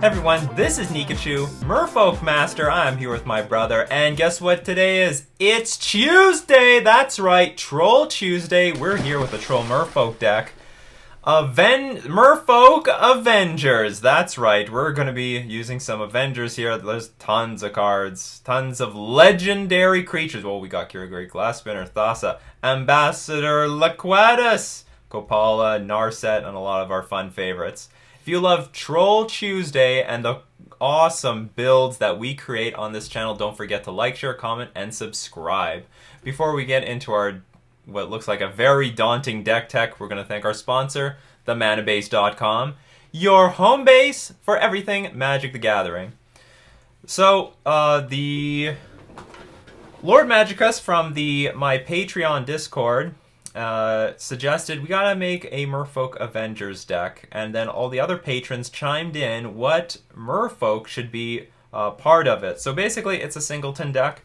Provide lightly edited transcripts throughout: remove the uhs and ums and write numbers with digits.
Everyone, this is Nikachu, Merfolk Master. I'm here with my brother, and guess what today is? It's Tuesday! That's right, Troll Tuesday. We're here with the Troll Merfolk Deck. Merfolk Avengers. That's right, we're going to be using some Avengers here. There's tons of cards, tons of legendary creatures. Well, we got Kirigiri Glassspinner, Thassa, Ambassador Laquatus, Copala, Narset, and a lot of our fun favorites. If you love Troll Tuesday and the awesome builds that we create on this channel, don't forget to like, share, comment, and subscribe. Before we get into our what looks like a very daunting deck tech, we're going to thank our sponsor, themanabase.com, your home base for everything Magic the Gathering. So, the Lord Magicus from my Patreon Discord suggested we gotta make a Merfolk Avengers deck, and then all the other patrons chimed in what Merfolk should be part of it. So basically, it's a singleton deck.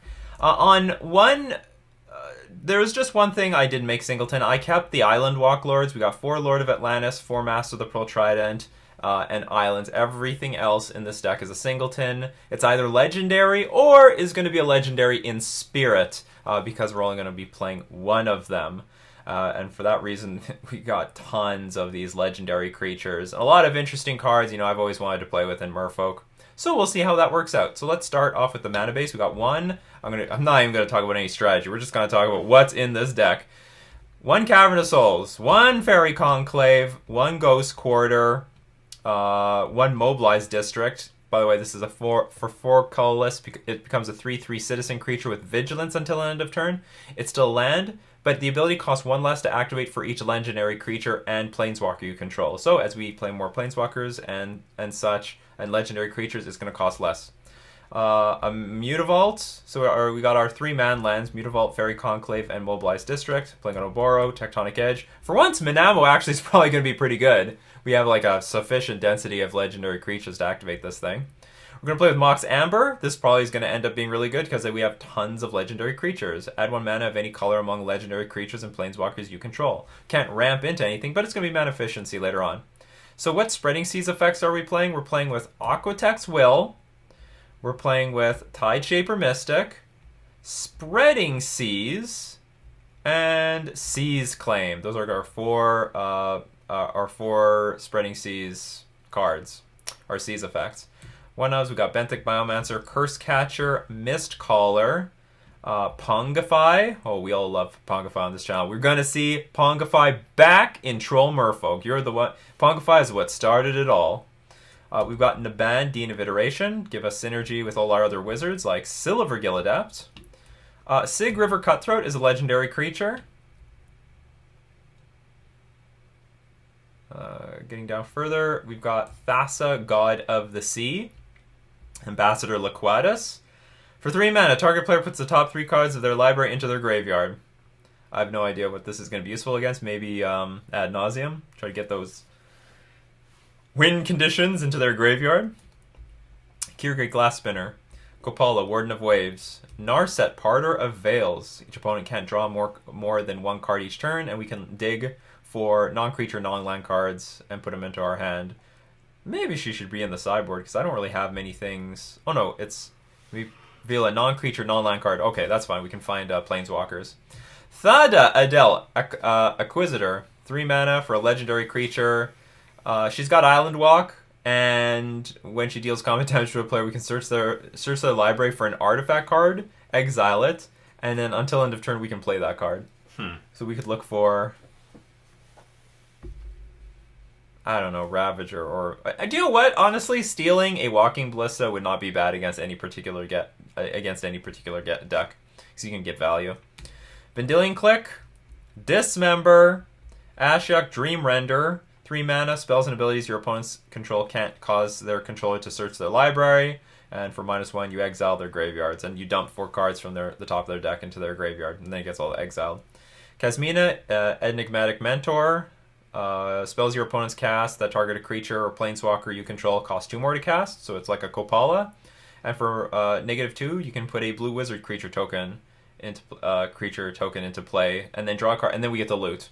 There was just one thing I didn't make singleton. I kept the Island Walk Lords. We got 4 Lord of Atlantis, 4 Master of the Pearl Trident, and Islands. Everything else in this deck is a singleton. It's either legendary or is going to be a legendary in spirit, because we're only going to be playing one of them. And for that reason, we got tons of these legendary creatures. A lot of interesting cards, I've always wanted to play with in Merfolk. So we'll see how that works out. So let's start off with the mana base. We got one. I'm not even going to talk about any strategy. We're just going to talk about what's in this deck. 1 Cavern of Souls, 1 Fairy Conclave, 1 Ghost Quarter, 1 Mobilized District. By the way, this is for 4 colorless. It becomes a 3/3 citizen creature with vigilance until the end of turn. It's still land, but the ability costs 1 less to activate for each legendary creature and planeswalker you control. So as we play more planeswalkers and such, and legendary creatures, it's going to cost less. A Mutavault. So we got our 3-man lands, Mutavault, Fairy Conclave, and Mobilized District. Playing on Oboro, Tectonic Edge. For once, Minamo actually is probably going to be pretty good. We have like a sufficient density of legendary creatures to activate this thing. We're going to play with Mox Amber. This probably is going to end up being really good because we have tons of legendary creatures. Add 1 mana of any color among legendary creatures and planeswalkers you control. Can't ramp into anything, but it's going to be mana efficiency later on. So what Spreading Seas effects are we playing? We're playing with Aquatex Will. We're playing with Tideshaper Mystic, Spreading Seas, and Seas Claim. Those are our 4 Spreading Seas cards, our Seas effects. One of us, we got Benthic Biomancer, Curse Catcher, Mist Caller, Pongify. Oh, we all love Pongify on this channel. We're going to see Pongify back in Troll Merfolk. You're the one. Pongify is what started it all. We've got Naban, Dean of Iteration. Give us synergy with all our other wizards like Silvergill Adept. Sig River Cutthroat is a legendary creature. Getting down further, we've got Thassa, God of the Sea. Ambassador Laquatus. For 3 mana, target player puts the top 3 cards of their library into their graveyard. I have no idea what this is going to be useful against. Maybe ad nauseum. Try to get those win conditions into their graveyard. Kirigiri Glassspinner. Copala, Warden of Waves. Narset, Parter of Veils. Each opponent can't draw more than 1 card each turn, and we can dig for non-creature, non-land cards and put them into our hand. Maybe she should be in the sideboard because I don't really have many things. Oh no, we reveal a non-creature, non-land card. Okay, that's fine. We can find planeswalkers. Thada Adel, Acquisitor. 3 mana for a legendary creature. She's got Island Walk, and when she deals combat damage to a player, we can search their library for an artifact card, exile it, and then until end of turn we can play that card. So we could look for, I don't know, Ravager or... Do you know what? Honestly, stealing a Walking Ballista would not be bad against any particular deck, because you can get value. Vendilion Click, Dismember, Ashiok, Dream Render. 3 mana, spells and abilities your opponent's control can't cause their controller to search their library. And for -1, you exile their graveyards, and you dump 4 cards from the top of their deck into their graveyard, and then it gets all exiled. Kasmina, Enigmatic Mentor. Spells your opponent's cast that target a creature or planeswalker you control cost 2 more to cast, so it's like a Copala. And for -2, you can put a blue wizard creature token into play, and then draw a card, and then we get the loot.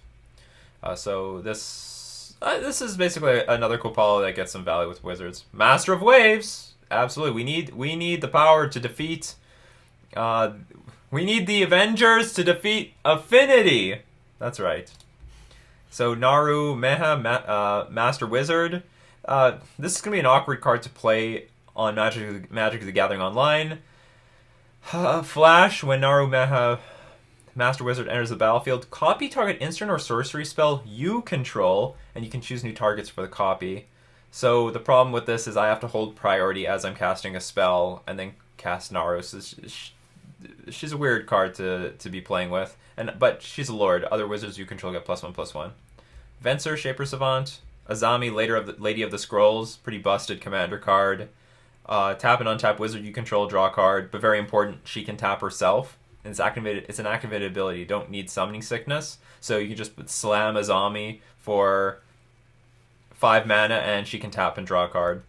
So this This is basically another Kopala that gets some value with Wizards. Master of Waves! Absolutely. We need the power to defeat... we need the Avengers to defeat Affinity! That's right. So Naru, Meha, Master Wizard. This is going to be an awkward card to play on Magic the Gathering Online. Flash, when Naru, Meha, Master Wizard enters the battlefield, copy target instant or sorcery spell you control, and you can choose new targets for the copy. So the problem with this is I have to hold priority as I'm casting a spell, and then cast Naru. So she's a weird card to be playing with, but she's a lord. Other wizards you control get +1/+1. Venser, Shaper Savant. Azami, Lady of the Scrolls, pretty busted commander card. Tap and untap wizard you control, draw a card, but very important, she can tap herself. And it's an activated ability. You don't need Summoning Sickness, so you can just slam Azami for 5 mana, and she can tap and draw a card.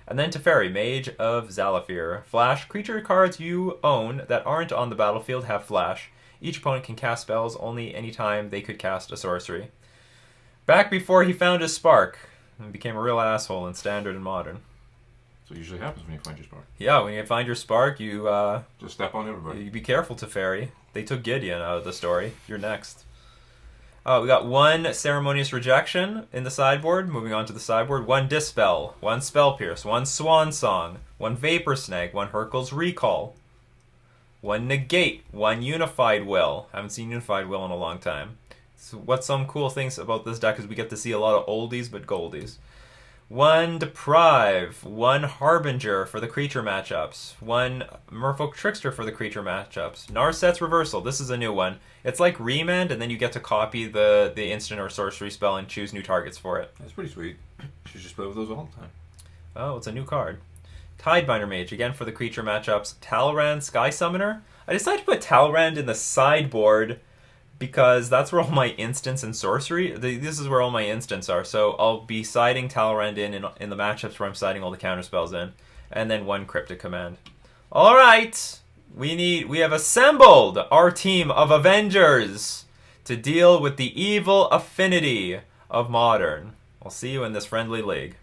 And then Teferi, Mage of Zalafir. Flash, creature cards you own that aren't on the battlefield have flash. Each opponent can cast spells only anytime they could cast a sorcery. Back before he found his spark, and became a real asshole in Standard and Modern. So it usually happens when you find your spark. Yeah, when you find your spark, you... just step on everybody. You be careful, Teferi. They took Gideon out of the story. You're next. We got 1 Ceremonious Rejection in the sideboard. Moving on to the sideboard. 1 Dispel, 1 Spell Pierce, 1 Swan Song, 1 Vapor Snag, 1 Hurkyl's Recall, 1 Negate, 1 Unified Will. Haven't seen Unified Will in a long time. So what's some cool things about this deck is we get to see a lot of oldies but goldies. 1 Deprive, 1 Harbinger for the creature matchups, 1 Merfolk Trickster for the creature matchups. Narset's Reversal, this is a new one. It's like Remand, and then you get to copy the instant or sorcery spell and choose new targets for it. That's pretty sweet. Should just play with those all the time. Oh, it's a new card. Tidebinder Mage, again for the creature matchups. Talrand Sky Summoner. I decided to put Talrand in the sideboard because that's where all my instants and sorcery... This is where all my instants are, so I'll be siding Talrand in the matchups where I'm siding all the counterspells in. And then 1 Cryptic Command. Alright! We have assembled our team of Avengers to deal with the evil Affinity of Modern. I'll see you in this friendly league.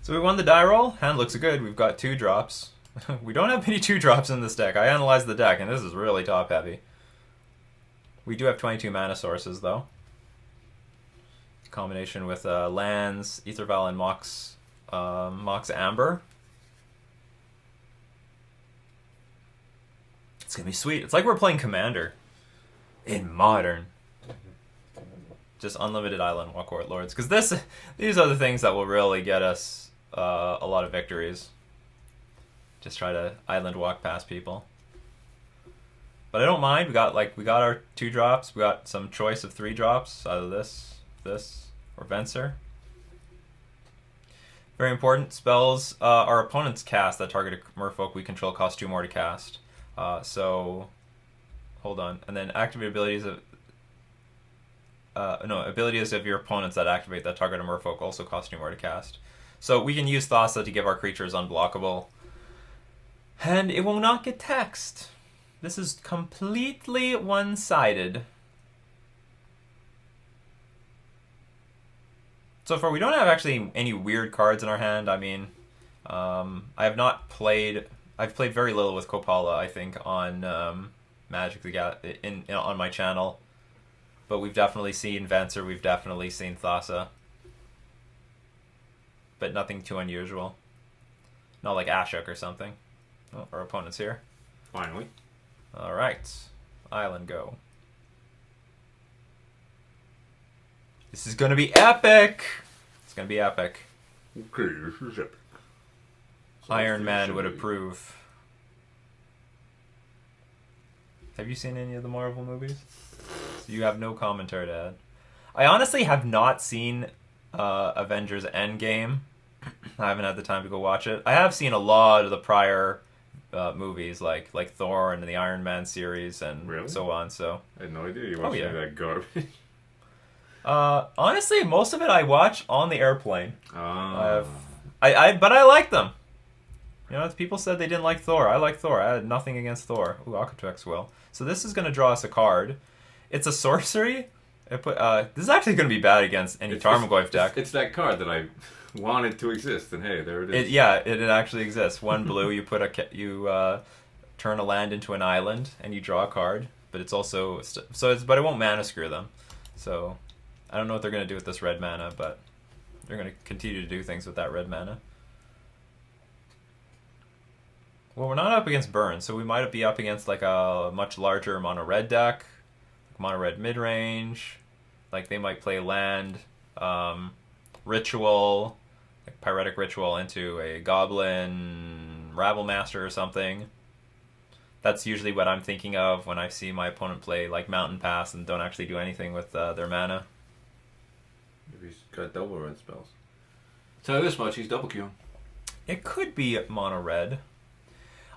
So we won the die roll. Hand looks good. We've got 2 drops. We don't have many 2 drops in this deck. I analyzed the deck, and this is really top heavy. We do have 22 mana sources, though. Combination with lands, Aetherval, and Mox Amber. It's gonna be sweet. It's like we're playing Commander in Modern. Just unlimited Island Walk Court Lords, because these are the things that will really get us a lot of victories. Just try to Island Walk past people. But I don't mind. We got our 2 drops. We got some choice of 3 drops. Either this, or Venser. Very important. Spells our opponents cast that target a Merfolk we control cost 2 more to cast. So, hold on. And then activate abilities of... abilities of your opponents that activate that target a Merfolk also cost 2 more to cast. So we can use Thassa to give our creatures unblockable. And it will not get taxed. This is completely one-sided. So far, we don't have actually any weird cards in our hand. I mean, I have not played... I've played very little with Kopala, I think, on Magic the Gathering on my channel. But we've definitely seen Venser, we've definitely seen Thassa. But nothing too unusual. Not like Ashok or something. Oh, our opponent's here. Finally. Alright. Island go. This is gonna be epic! It's gonna be epic. Okay, this is epic. So Iron Man would approve. Have you seen any of the Marvel movies? So you have no commentary to add. I honestly have not seen Avengers Endgame. I haven't had the time to go watch it. I have seen a lot of the prior movies, like Thor and the Iron Man series and so on. So I had no idea you watched any of that garbage. Honestly, most of it I watch on the airplane. Oh. But I like them. You know, people said they didn't like Thor. I like Thor. I had nothing against Thor. Ooh, Architect's Will. So this is going to draw us a card. It's a sorcery. This is actually going to be bad against any Tarmogoyf deck. It's that card that I wanted to exist, and hey, there it is. It actually exists. 1 blue, you turn a land into an island, and you draw a card. But it's also but it won't mana screw them. So I don't know what they're going to do with this red mana, but they're going to continue to do things with that red mana. Well, we're not up against burn, so we might be up against like a much larger mono red deck, like mono red mid range. Like they might play land, ritual, like pyretic ritual into a goblin rabble master or something. That's usually what I'm thinking of when I see my opponent play like mountain pass and don't actually do anything with their mana. Maybe he's got double red spells. Tell you this much, he's double queuing. It could be mono red.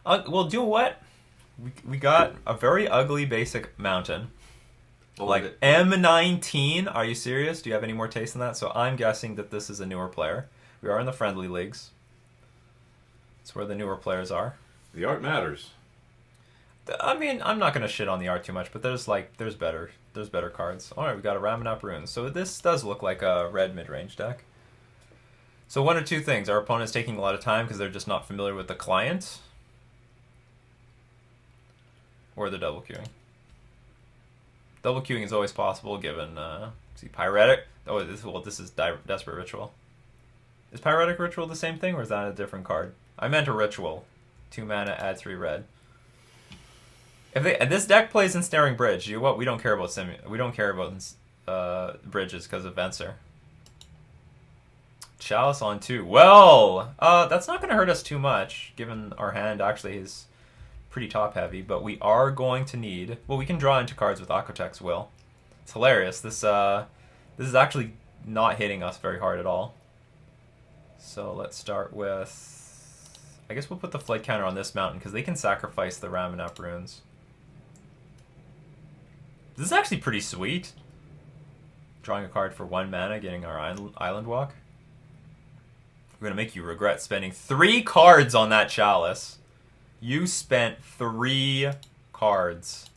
Well, do what? We got a very ugly basic mountain. Like M19. Are you serious? Do you have any more taste in that? So I'm guessing that this is a newer player. We are in the friendly leagues. That's where the newer players are. The art matters. I mean, I'm not going to shit on the art too much, but there's better cards. All right, we got a Raminap Runes. So this does look like a red mid-range deck. So one or two things. Our opponent's taking a lot of time because they're just not familiar with the client. Or the double queuing. Double queuing is always possible given, see, Pyretic. Oh, this is Desperate Ritual. Is Pyretic Ritual the same thing, or is that a different card? I meant a Ritual. 2 mana, add 3 red. And this deck plays Ensnaring Bridge. You know what? We don't care about bridges because of Venser. Chalice on 2. Well, that's not going to hurt us too much, given our hand actually is pretty top heavy, but we are going to need... Well, we can draw into cards with Aquatex Will. It's hilarious. This is actually not hitting us very hard at all. So let's start with... I guess we'll put the flight counter on this mountain, because they can sacrifice the Raminap Runes. This is actually pretty sweet. Drawing a card for 1 mana, getting our Island Walk. We're going to make you regret spending 3 cards on that Chalice. You spent 3 cards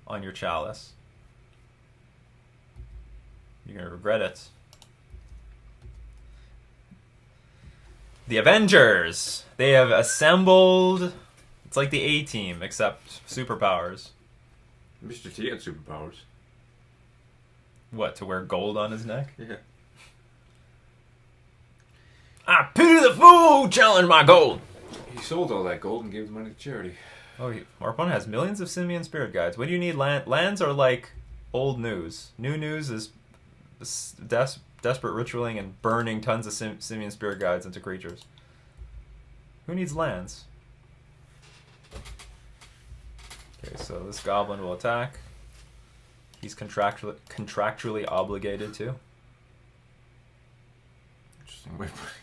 on your Chalice. You're going to regret it. The Avengers! They have assembled... It's like the A-Team, except superpowers. Mr. T had superpowers. What, to wear gold on his neck? Yeah. I pity the fool! Challenge my gold! He sold all that gold and gave the money to charity. Oh, our opponent has millions of Simian Spirit Guides. What do you need? Lands are like old news. New news is desperate ritualing and burning tons of Simian Spirit Guides into creatures. Who needs lands? Okay, so this goblin will attack. He's contractually obligated to. Interesting way of putting it.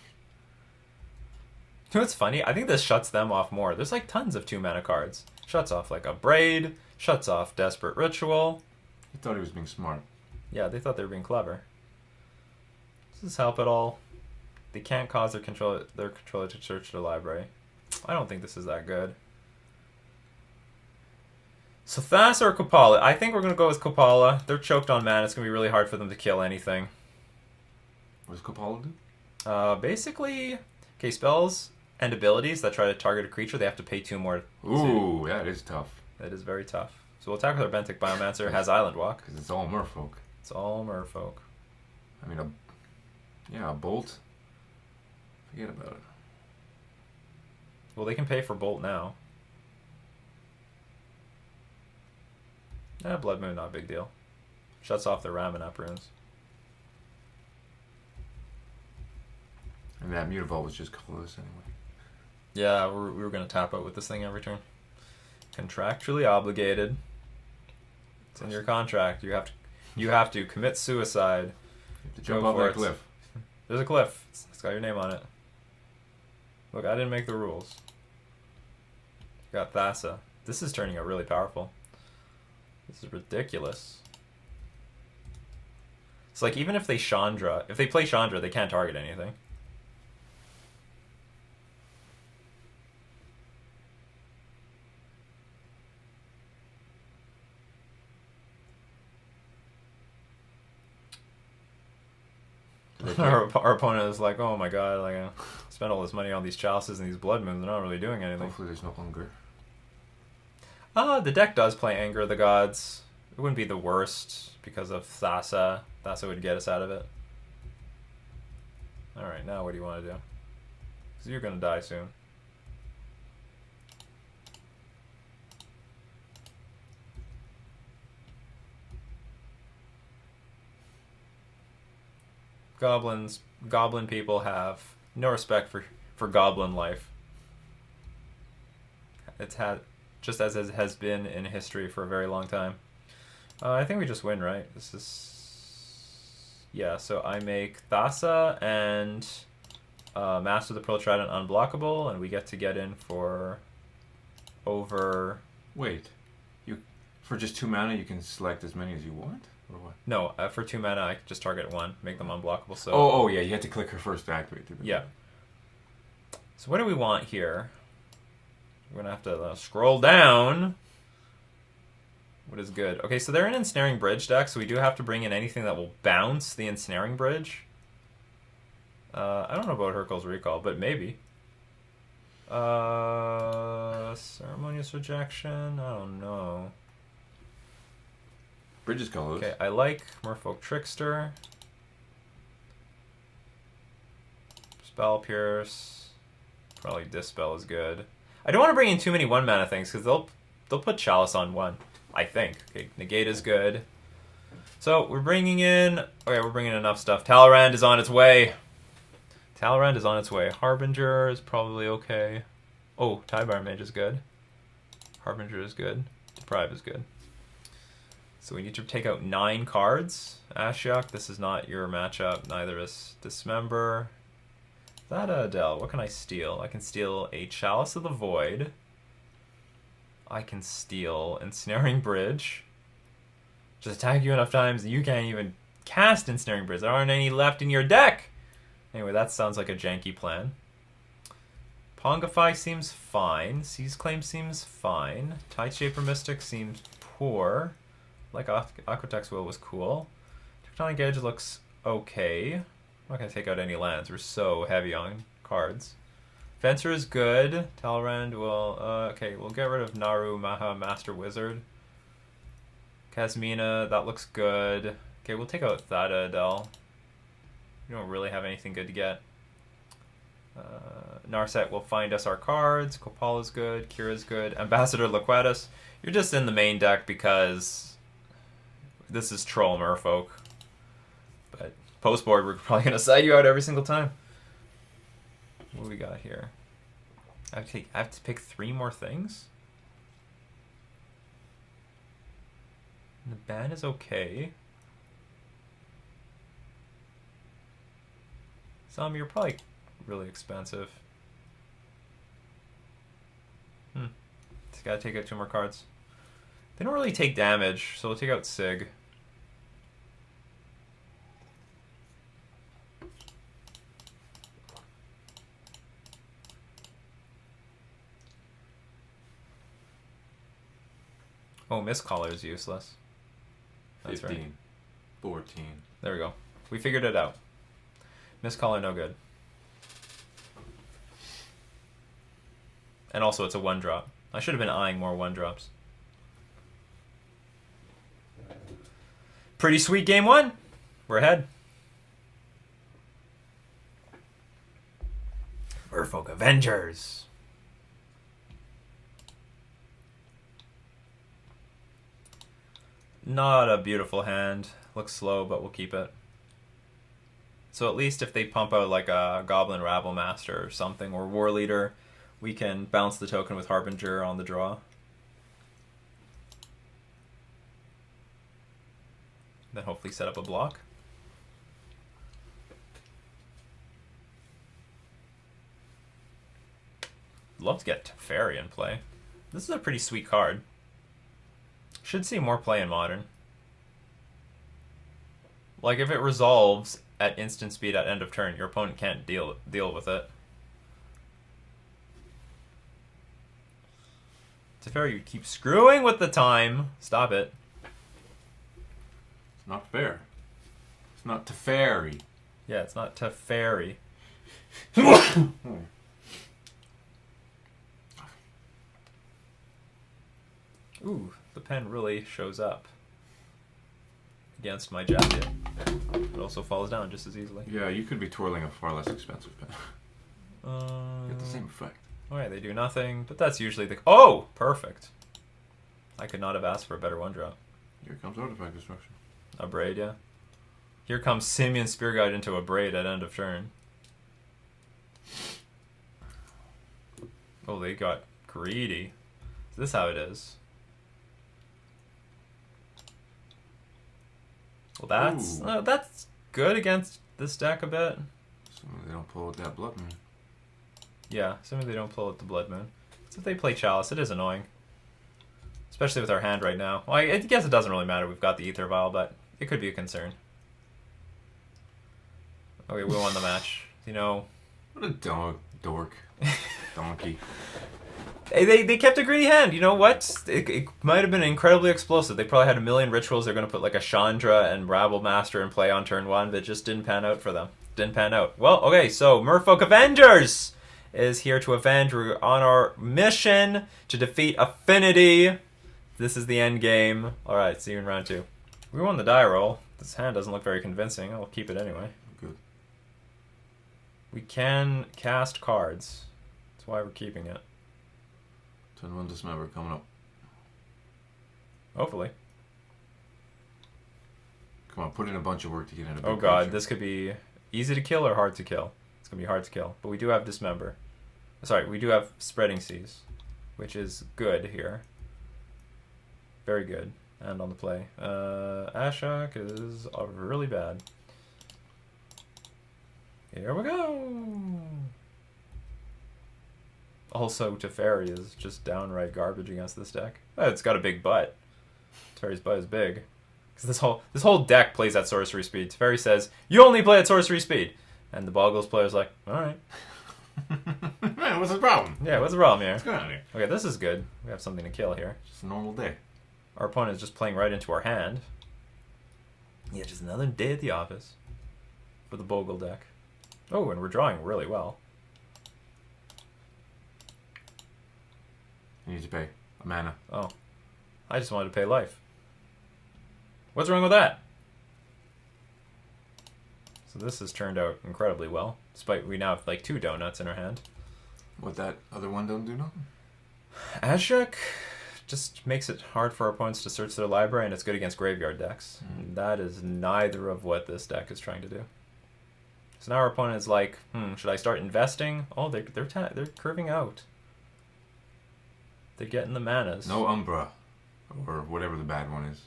You know what's funny? I think this shuts them off more. There's like tons of 2 mana cards. Shuts off like a Braid. Shuts off Desperate Ritual. He thought he was being smart. Yeah, they thought they were being clever. Does this help at all? They can't cause their controller to search their library. I don't think this is that good. So Thassa or Kopala? I think we're going to go with Kopala. They're choked on mana. It's going to be really hard for them to kill anything. What does Kopala do? Basically, okay, spells and abilities that try to target a creature, they have to pay 2 more. Ooh, that is tough. That is very tough. So we'll attack with our Benthic Biomancer. Has Island Walk. Because it's all Merfolk. It's all Merfolk. I mean, a bolt. Forget about it. Well, they can pay for Bolt now. Blood Moon, not a big deal. Shuts off their Raminap Runes. And that Mutavault was just colorless anyway. Yeah, we were going to tap out with this thing every turn. Contractually obligated. It's in your contract. You have to commit suicide. You have to jump off that cliff. There's a cliff. It's got your name on it. Look, I didn't make the rules. Got Thassa. This is turning out really powerful. This is ridiculous. It's like even if they Chandra, if they play Chandra, they can't target anything. our opponent is like, oh my god, like I spent all this money on these chalices and these blood moons, they're not really doing anything. Hopefully there's no hunger. The deck does play Anger of the Gods. It wouldn't be the worst because of Thassa. Thassa would get us out of it. Alright, now what do you want to do? Because you're going to die soon. Goblin people have no respect for goblin life. It's had, just as it has been in history for a very long time. I think we just win, right? This is... Yeah, so I make Thassa and Master of the Pearl Trident unblockable, and we get to get in for over... Wait. For just 2 mana, you can select as many as you want? Or what? No, for 2 mana, I just target 1, make them unblockable, so... Oh, yeah, you had to click her first to activate it. Yeah. So what do we want here? We're going to have to scroll down. What is good? Okay, so they're an Ensnaring Bridge deck, so we do have to bring in anything that will bounce the Ensnaring Bridge. I don't know about Hurkyl's Recall, but maybe. Ceremonious Rejection? I don't know. Bridges colors. Okay, I like Merfolk Trickster. Spell Pierce. Probably Dispel is good. I don't want to bring in too many 1-mana things, because they'll put Chalice on 1. I think. Okay, Negate is good. So, we're bringing in... Okay, we're bringing enough stuff. Talrand is on its way. Talrand is on its way. Harbinger is probably okay. Oh, Tybar Mage is good. Harbinger is good. Deprive is good. So we need to take out 9 cards. Ashiok, this is not your matchup. Neither is Dismember. That Adele, what can I steal? I can steal a Chalice of the Void. I can steal Ensnaring Bridge. Just attack you enough times that you can't even cast Ensnaring Bridge. There aren't any left in your deck! Anyway, that sounds like a janky plan. Pongify seems fine. Seize Claim seems fine. Tideshaper Mystic seems poor. Like Aquatex Will was cool. Tectonic Edge looks okay. I'm not going to take out any lands. We're so heavy on cards. Fencer is good. Talrand will... okay, we'll get rid of Naru, Maha, Master Wizard. Kasmina, that looks good. Okay, we'll take out Thada Adel. We don't really have anything good to get. Narset will find us our cards. Kopal is good. Kira's good. Ambassador Laquetus. You're just in the main deck because... This is Troll Merfolk. But post-board, we're probably going to side you out every single time. What do we got here? I have to pick 3 more things? And the ban is okay. Some, you're probably really expensive. Just gotta take out 2 more cards. They don't really take damage, so we'll take out Sig. Oh, Mistcaller is useless. That's 15. right. 14. There we go. We figured it out. Mistcaller, no good. And also, it's a 1-drop. I should have been eyeing more 1-drops. Pretty sweet game 1. We're ahead. Merfolk Avengers. Not a beautiful hand. Looks slow, but we'll keep it. So at least if they pump out like a Goblin Rabble Master or something, or War Leader, we can bounce the token with Harbinger on the draw. Then hopefully set up a block. Love to get Teferi in play. This is a pretty sweet card. Should see more play in Modern. Like if it resolves at instant speed at end of turn, your opponent can't deal with it. Teferi, you keep screwing with the time. Stop it. It's not fair. It's not Teferi. Yeah, it's not Teferi. Ooh, the pen really shows up against my jacket. It also falls down just as easily. Yeah, you could be twirling a far less expensive pen. Get the same effect. Alright, they do nothing, but that's usually the... Oh! Perfect. I could not have asked for a better one drop. Here comes artifact destruction. A braid, yeah. Here comes Simeon Spear Guide into a braid at end of turn. Oh, they got greedy. Is this how it is? Well, that's good against this deck a bit. Assuming they don't pull out that blood moon. Yeah, assuming they don't pull out the Blood Moon. So if they play Chalice, it is annoying. Especially with our hand right now. Well, I guess it doesn't really matter. We've got the Ether Vial, but it could be a concern. Okay, we won the match. You know... What a dork. Donkey. They kept a greedy hand. You know what? It might have been incredibly explosive. They probably had a million rituals. They're going to put like a Chandra and Rabble Master in play on turn 1, but it just didn't pan out for them. Didn't pan out. Well, okay, so Merfolk Avengers is here to avenge. We're on our mission to defeat Affinity. This is the end game. Alright, see you in round 2. We won the die roll. This hand doesn't look very convincing. I'll keep it anyway. Good. We can cast cards. That's why we're keeping it. Turn 1 Dismember coming up. Hopefully. Come on, put in a bunch of work to get in a big Oh god, creature. this could be easy to kill or hard to kill. It's going to be hard to kill. But we do have Dismember. Sorry, we do have Spreading Seas, which is good here. Very good. And on the play. Ashok is really bad. Here we go! Also, Teferi is just downright garbage against this deck. It's got a big butt. Teferi's butt is big. Because this whole deck plays at sorcery speed. Teferi says, you only play at sorcery speed! And the Boggles player's like, alright. Man, what's the problem? Yeah, what's the problem here? What's going on here? Okay, this is good. We have something to kill here. Just a normal day. Our opponent is just playing right into our hand. Yeah, just another day at the office. For the Bogle deck. Oh, and we're drawing really well. You need to pay a mana. Oh. I just wanted to pay life. What's wrong with that? So this has turned out incredibly well. Despite we now have like 2 donuts in our hand. What, that other one don't do nothing? Ashok just makes it hard for our opponents to search their library, and it's good against graveyard decks. And that is neither of what this deck is trying to do. So now our opponent is like, should I start investing? Oh, they're curving out. They're getting the manas. No Umbra. Or whatever the bad one is.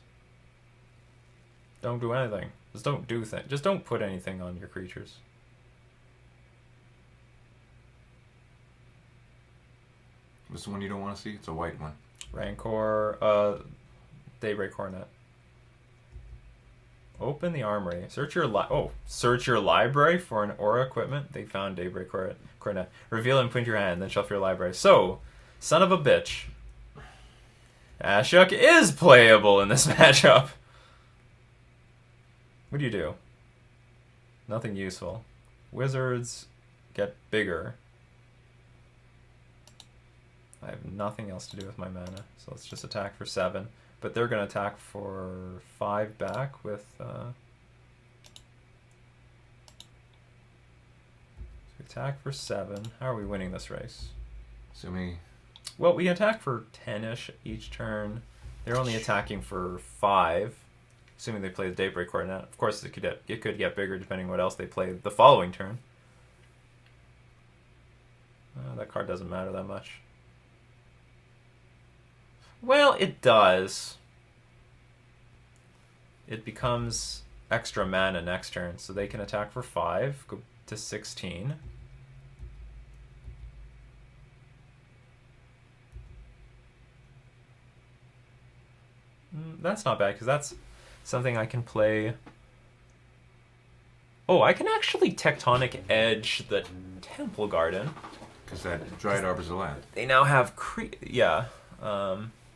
Don't do anything. Just don't do things. Just don't put anything on your creatures. What's the one you don't want to see? It's a white one. Rancor, Daybreak Hornet. Open the armory. Search your library for an aura equipment. They found Daybreak Hornet. Reveal and print your hand, then shuffle your library. So, son of a bitch. Ashok is playable in this matchup. What do? Nothing useful. Wizards get bigger. I have nothing else to do with my mana, so let's just attack for 7. But they're going to attack for 5 back with... attack for 7. How are we winning this race? Assuming... Well, we attack for 10-ish each turn. They're only attacking for 5, assuming they play the Daybreak Hornet. Of course, it could get bigger depending on what else they play the following turn. That card doesn't matter that much. Well, it does. It becomes extra mana next turn, so they can attack for 5, go to 16. That's not bad, because that's something I can play. Oh, I can actually Tectonic Edge the Temple Garden. Because that Dryad Arbor's a land. They now have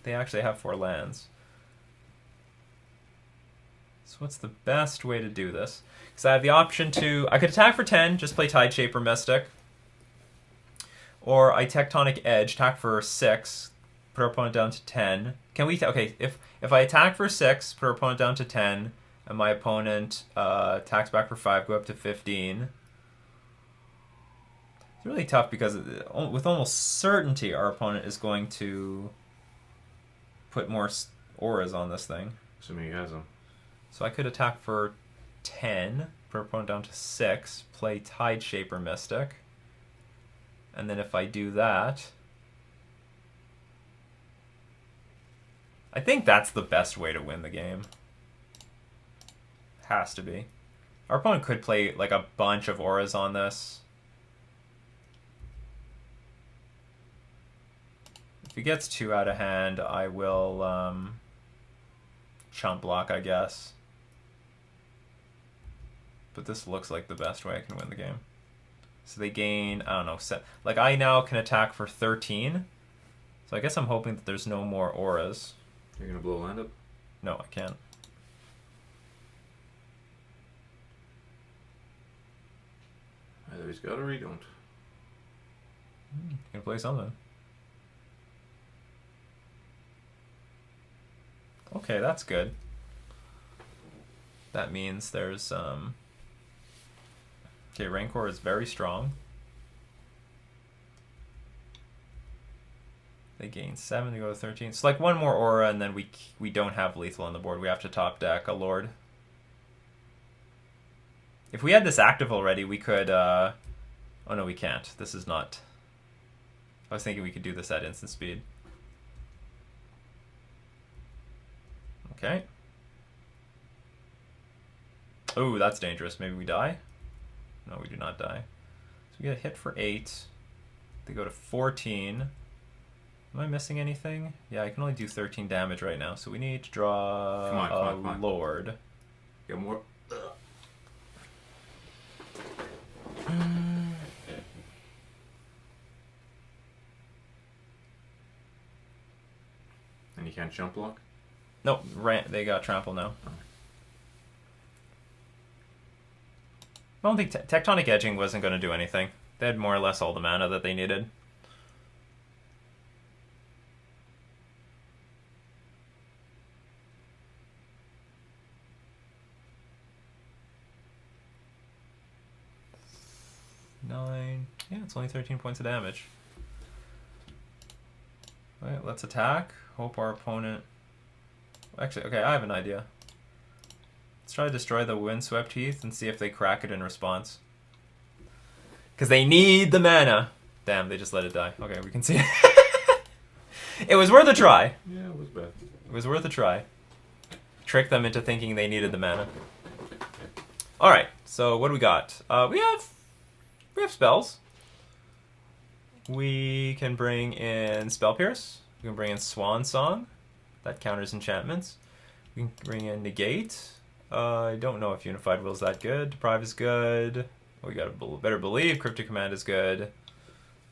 they actually have 4 lands. So what's the best way to do this? Because I have the option to... I could attack for 10, just play Tide Shaper Mystic. Or I Tectonic Edge, attack for 6, put our opponent down to 10. Can we... Okay, if I attack for 6, put our opponent down to 10, and my opponent attacks back for 5, go up to 15. It's really tough because with almost certainty our opponent is going to put more auras on this thing. Assuming he has them. So I could attack for 10, put our opponent down to 6, play Tide Shaper Mystic. And then if I do that... I think that's the best way to win the game. Has to be. Our opponent could play like a bunch of auras on this. If he gets 2 out of hand, I will chump block, I guess. But this looks like the best way I can win the game. So they gain, I don't know, like I now can attack for 13. So I guess I'm hoping that there's no more auras. You're going to blow land up? No, I can't. Either he's got or he don't. You can play something. Okay, that's good. That means there's okay, Rancor is very strong. They gain 7 to go to 13. So like one more aura and then we don't have lethal on the board. We have to top deck a Lord. If we had this active already, we could oh no, we can't. This is not... I was thinking we could do this at instant speed. Okay. Oh, that's dangerous. Maybe we die? No, we do not die. So we get a hit for 8. They go to 14. Am I missing anything? Yeah, I can only do 13 damage right now, so we need to draw come on. Lord. Get more. And you can't jump block? Nope, they got trample now. I don't think Tectonic Edging wasn't going to do anything. They had more or less all the mana that they needed. Yeah, it's only 13 points of damage. Alright, let's attack. Hope our opponent... Actually, okay, I have an idea. Let's try to destroy the Windswept Heath and see if they crack it in response. Because they need the mana. Damn, they just let it die. Okay, we can see it. It was worth a try. Yeah, it was bad. It was worth a try. Trick them into thinking they needed the mana. Alright, so what do we got? We have spells. We can bring in Spell Pierce. We can bring in Swan Song. That counters enchantments. We can bring in Negate. I don't know if Unified Will is that good. Deprive is good. We got to better believe Cryptic Command is good.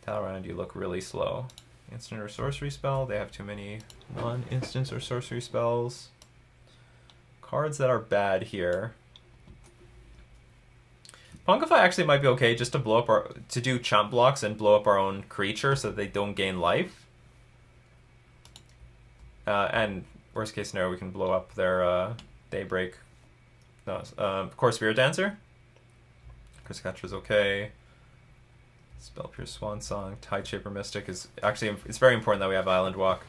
Talrand, you look really slow. Instant or sorcery spell. They have too many non-instants or sorcery spells. Cards that are bad here. Punkify actually might be okay just to blow up to do chump blocks and blow up our own creature so that they don't gain life. And worst case scenario, we can blow up their Daybreak. No, of course, Spirit Dancer. Chris Catcher's okay. Spell Pierce, Swan Song, Tide Shaper Mystic is actually, it's very important that we have Island Walk.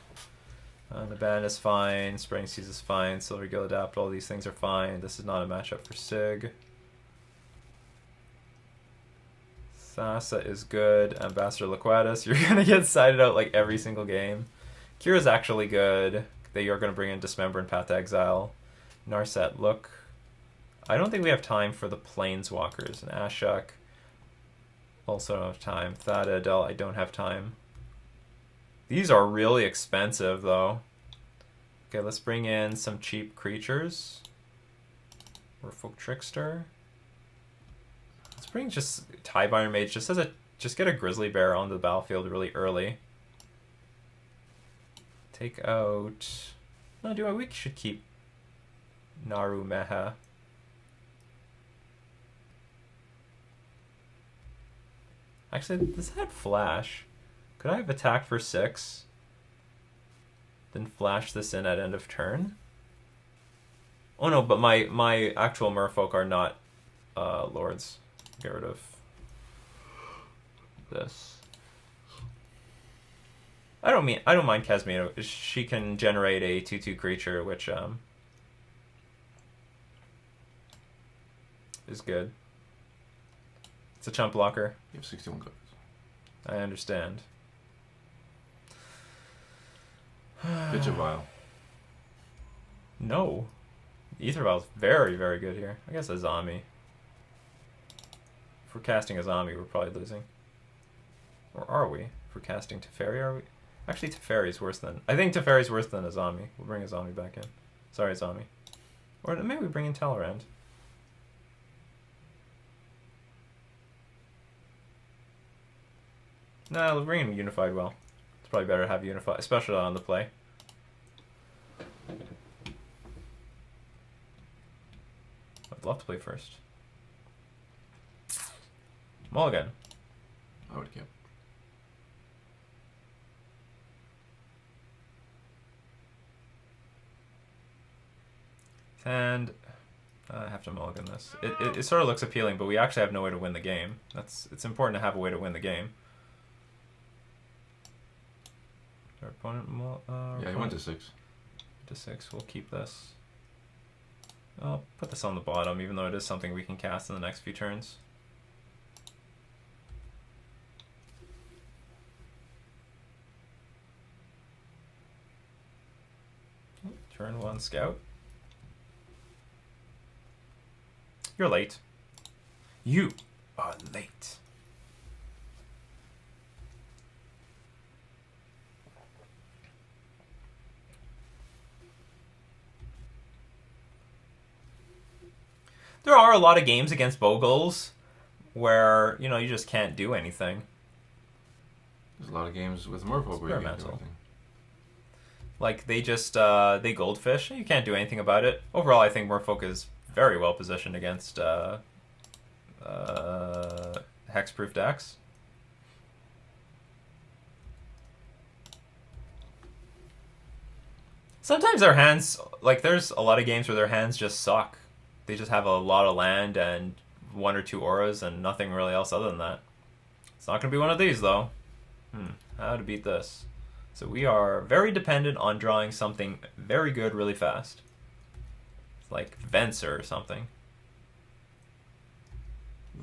Naban is fine, Spraying Seas is fine, Silver Gill Adapt, all these things are fine. This is not a matchup for Sig. Thassa is good. Ambassador Liquatus, you're gonna get sided out like every single game. Kira's actually good. They are gonna bring in Dismember and Path to Exile. Narset, look. I don't think we have time for the Planeswalkers. And Ashok, also don't have time. Thada Adele, I don't have time. These are really expensive though. Okay, let's bring in some cheap creatures. Merfolk Trickster. Let's bring just Tie-Binder Mage just get a Grizzly Bear onto the battlefield really early. Take out... No, we should keep... Naru Meha. Actually, this had flash. Could I have attacked for 6? Then flash this in at end of turn? Oh no, but my actual merfolk are not lords. Get rid of this. I don't mind Kesmino. She can generate a 2/2 creature, which is good. It's a chump blocker. You have 61 cards. I understand. Pitch a vial. No. Ether Vial's very, very good here. I guess Azami. If we're casting Azami, we're probably losing. Or are we? If we're casting Teferi, are we? Actually, Teferi's worse than... I think Teferi's worse than Azami. We'll bring Azami back in. Sorry, Azami. Or maybe we bring in Tellarand. Nah, we'll bring in Unified Well. It's probably better to have Unified, especially on the play. I'd love to play first. Mulligan. I would keep. And I have to mulligan this. It sort of looks appealing, but we actually have no way to win the game. It's important to have a way to win the game. Our opponent, Yeah, he went to 6. To 6. We'll keep this. I'll put this on the bottom, even though it is something we can cast in the next few turns. Turn 1 scout. You're late. You are late. There are a lot of games against Bogles where, you know, you just can't do anything. There's a lot of games with Merfolk where you can't do Experimental. anything. Like, they just, they goldfish. You can't do anything about it. Overall, I think Merfolk is very well positioned against hexproof decks. Sometimes their hands, like, there's a lot of games where their hands just suck. They just have a lot of land and 1 or 2 auras and nothing really else other than that. It's not going to be one of these, though. How to beat this? So we are very dependent on drawing something very good really fast. It's like Venser or something.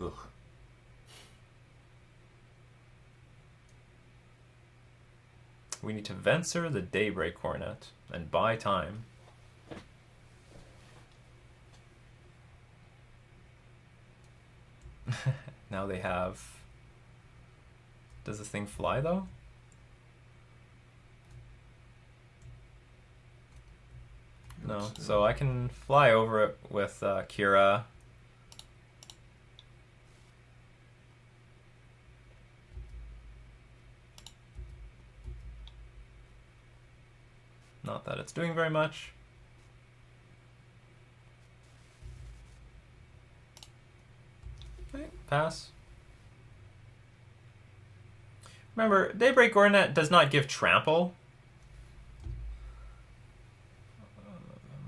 Ugh. We need to Venser the Daybreak Cornet and buy time. Now they have... Does this thing fly, though? No, so I can fly over it with Kira. Not that it's doing very much. Okay, pass. Remember, Daybreak Coronet does not give trample.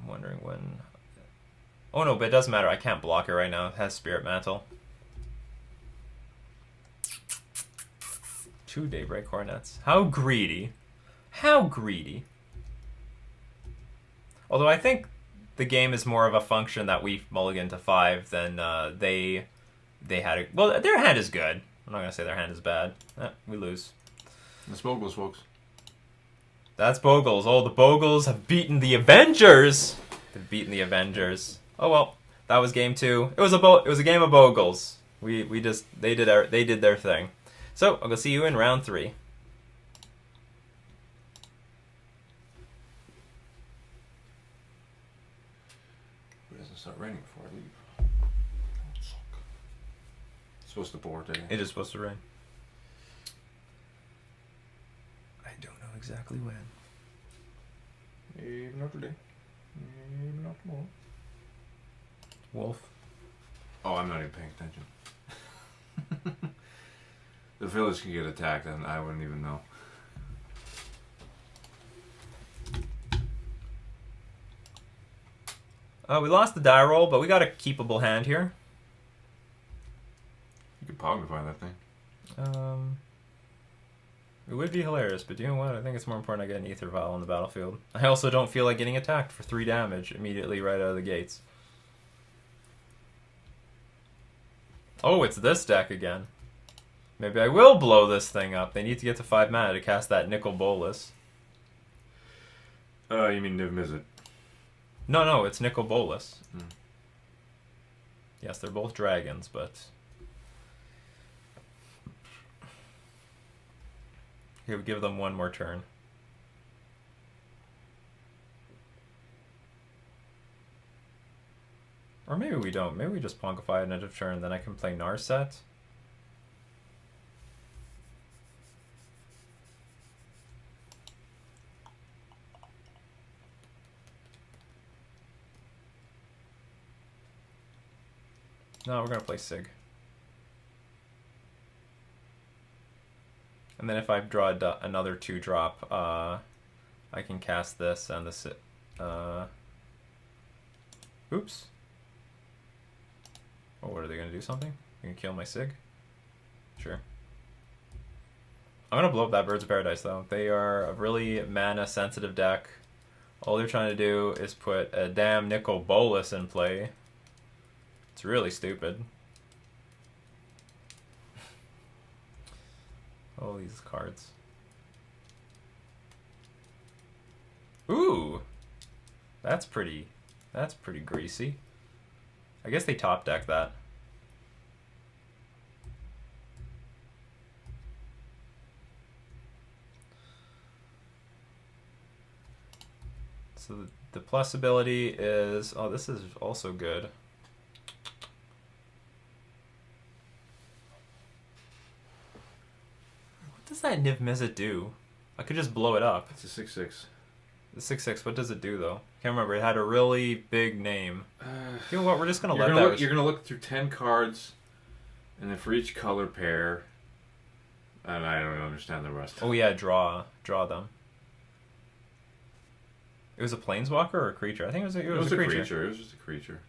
I'm wondering when... Oh no, but it doesn't matter. I can't block it right now. It has Spirit Mantle. 2 Daybreak Coronets. How greedy. How greedy. Although I think the game is more of a function that we mulligan to 5 than they had it. Well, their hand is good. I'm not going to say their hand is bad. We lose. That's Bogles, folks. That's Bogles. Oh, the Bogles have beaten the Avengers. They've beaten the Avengers. Oh well, that was game 2. It was a game of Bogles. They did their thing. So I'll go see you in round 3. It doesn't start raining before I leave. It's supposed to pour today. It is supposed to rain. I don't know exactly when. Maybe not today. Maybe not tomorrow. Wolf. Oh, I'm not even paying attention. The village can get attacked, and I wouldn't even know. We lost the die roll, but we got a keepable hand here. You could Pognify that thing. It would be hilarious, but you know what? I think it's more important I get an Ether Vial on the battlefield. I also don't feel like getting attacked for 3 damage immediately right out of the gates. Oh, it's this deck again. Maybe I will blow this thing up. They need to get to 5 mana to cast that Nicol Bolas. You mean Niv Mizzet? No, it's Nicol Bolas. Hmm. Yes, they're both dragons, but... Here, we give them one more turn. Or maybe we don't. Maybe we just Pongify at end of turn, then I can play Narset. No, we're going to play Sig. And then if I draw another 2-drop, I can cast this and this... Oops. Oh, what are they going to do? Something? You can kill my Sig? Sure. I'm going to blow up that Birds of Paradise, though. They are a really mana-sensitive deck. All they're trying to do is put a damn Nicol Bolas in play. It's really stupid. Oh, these cards. Ooh! That's pretty greasy. I guess they top deck that. So the plus ability is... Oh, this is also good. What does that Niv Mizzet do? I could just blow it up. It's a 6/6. The 6/6, what does it do, though? Can't remember. It had a really big name. You know what? We're just going to let that... You're going to look through 10 cards, and then for each color pair... And I don't understand the rest. Oh, yeah, draw them. It was a planeswalker or a creature? I think it was a creature. It was just a creature.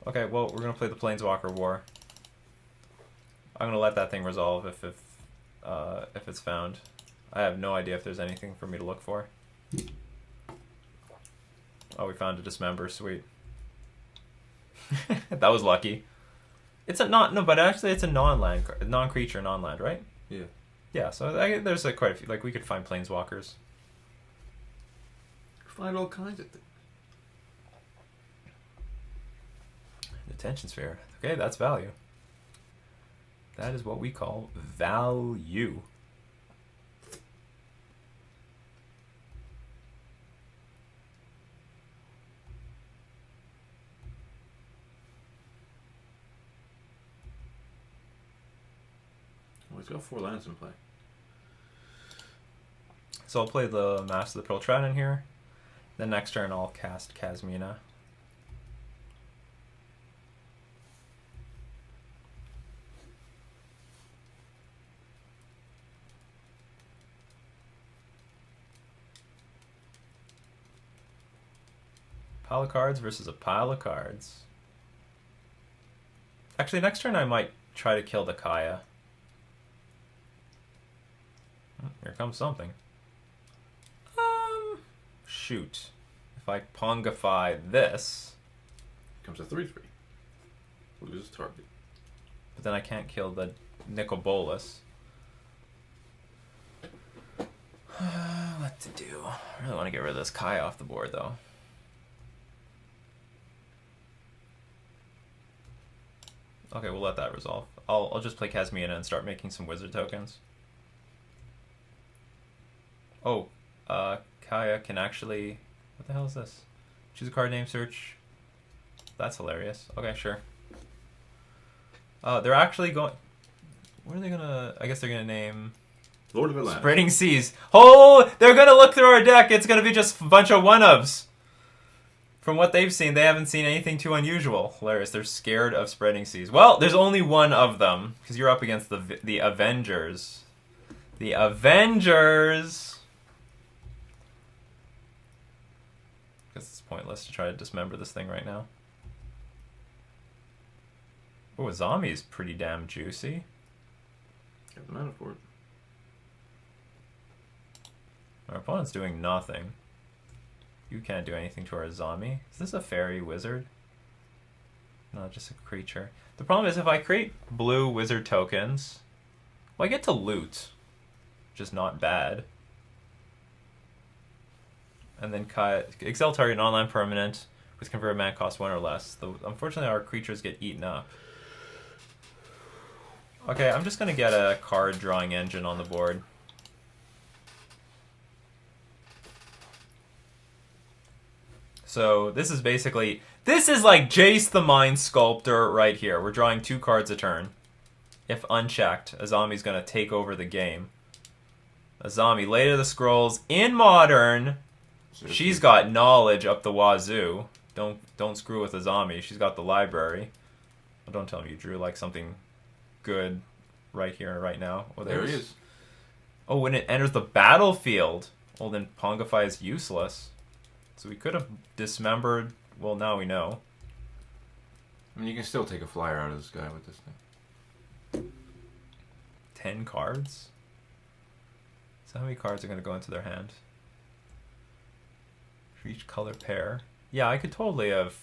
Okay, well, we're going to play the Planeswalker War. I'm going to let that thing resolve if it's found. I have no idea if there's anything for me to look for. Oh, we found a Dismember. Sweet. That was lucky. It's a but actually it's a non-creature, non-land, right? Yeah. Yeah, so there's quite a few. Like, we could find Planeswalkers. Find all kinds of things. Attention Sphere. Okay, that's value. That is what we call value. Well, he's got 4 lands in play. So I'll play the Master of the Pearl Trident here. Then next turn I'll cast Kasmina. Pile of cards versus a pile of cards. Actually, next turn I might try to kill the Kaya. Here comes something. Shoot. If I Pongify this... Comes a 3/3. Loses target. But then I can't kill the Nicol Bolas. What to do? I really want to get rid of this Kaya off the board, though. Okay, we'll let that resolve. I'll just play Kasmina and start making some wizard tokens. Oh, Kaya can actually... What the hell is this? Choose a card name, search. That's hilarious. Okay, sure. They're actually going... What are they gonna... I guess they're gonna name... Lord of Atlantis. Spreading Seas. Oh, they're gonna look through our deck. It's gonna be just a bunch of one-ofs. From what they've seen, they haven't seen anything too unusual. Hilarious. They're scared of Spreading Seas. Well, there's only one of them because you're up against the Avengers. The Avengers. Guess it's pointless to try to dismember this thing right now. Oh, a zombie is pretty damn juicy. Got the mana for it. Our opponent's doing nothing. You can't do anything to our zombie. Is this a fairy wizard? No, just a creature. The problem is if I create blue wizard tokens, well, I get to loot, which is not bad. And then exile target an online permanent with convert mana cost 1 or less. Unfortunately, our creatures get eaten up. Okay, I'm just going to get a card drawing engine on the board. So this is basically, this is like Jace the Mind Sculptor right here. We're drawing 2 cards a turn. If unchecked, a zombie's going to take over the game. A zombie, Lady of the Scrolls in Modern. She's got knowledge up the wazoo. Don't screw with a zombie. She's got the library. Well, don't tell me you drew like something good right here and right now. Oh, There he is. Oh, when it enters the battlefield. Well, then Pongify is useless. So we could have dismembered. Well, now we know. I mean, you can still take a flyer out of this guy with this thing. 10 cards? So how many cards are going to go into their hand? For each color pair. Yeah, I could totally have...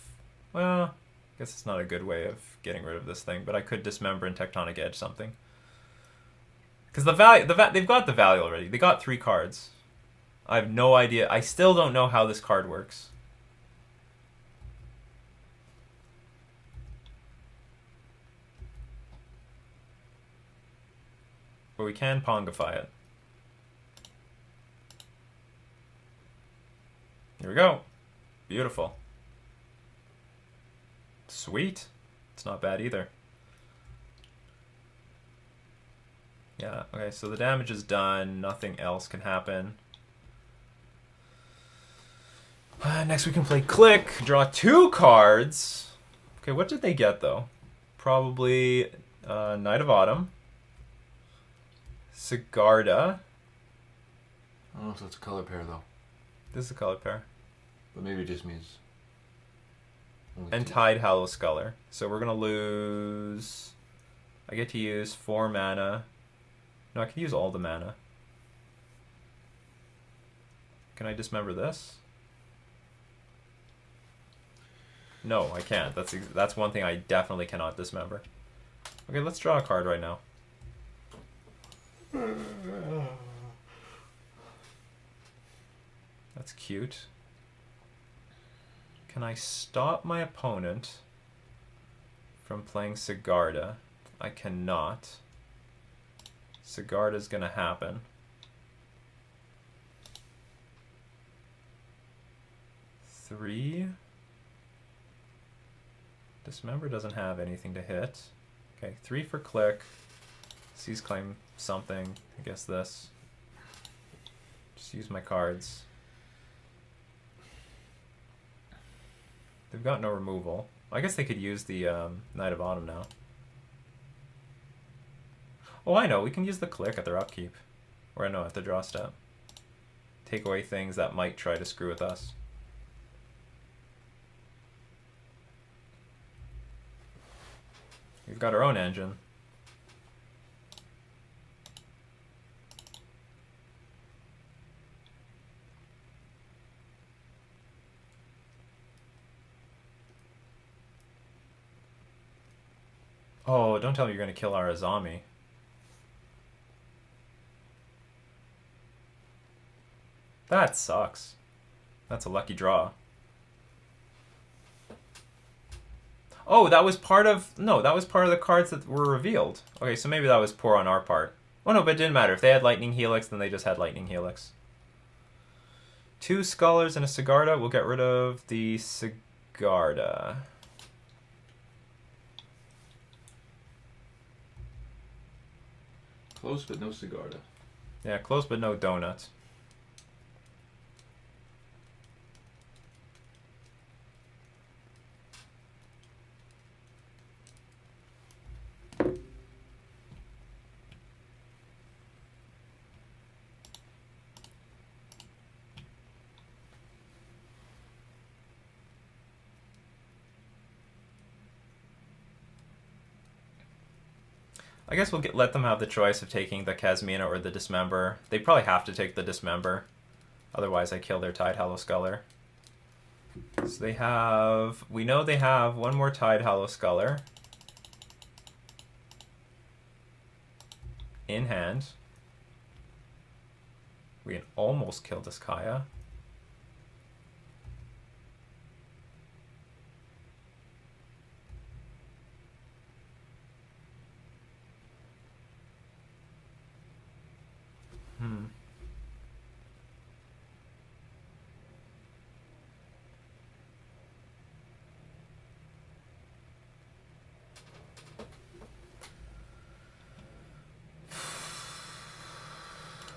Well, I guess it's not a good way of getting rid of this thing, but I could dismember and Tectonic Edge something. Because they've got the value already. They got 3 cards. I have no idea. I still don't know how this card works. But we can Pongify it. Here we go. Beautiful. Sweet. It's not bad either. Yeah, okay, so the damage is done. Nothing else can happen. Next we can play Click. Draw 2 cards. Okay, what did they get, though? Probably Knight of Autumn. Sigarda. I don't know if that's a color pair, though. This is a color pair. But maybe it just means... And Tide Hallow Sculler. So we're going to lose... I get to use 4 mana. No, I can use all the mana. Can I dismember this? No, I can't. That's one thing I definitely cannot dismember. Okay, let's draw a card right now. That's cute. Can I stop my opponent from playing Sigarda? I cannot. Sigarda's gonna happen. Three. Dismember doesn't have anything to hit. Okay, 3 for Click. Seize Claim something. I guess this. Just use my cards. They've got no removal. I guess they could use the Knight of Autumn now. Oh, I know. We can use the Click at their upkeep. Or no, at the draw step. Take away things that might try to screw with us. We've got our own engine. Oh, don't tell me you're going to kill our Azami. That sucks. That's a lucky draw. Oh, that was part of... No, that was part of the cards that were revealed. Okay, so maybe that was poor on our part. Oh no, but it didn't matter. If they had Lightning Helix, then they just had Lightning Helix. 2 Scholars and a Sigarda. We'll get rid of the Sigarda. Close, but no Sigarda. Yeah, close but no donut. I guess we'll let them have the choice of taking the Kasmina or the Dismember. They probably have to take the Dismember. Otherwise, I kill their Tide Hollow Sculler. So they have... We know they have one more Tide Hollow Sculler in hand. We can almost kill this Kaya.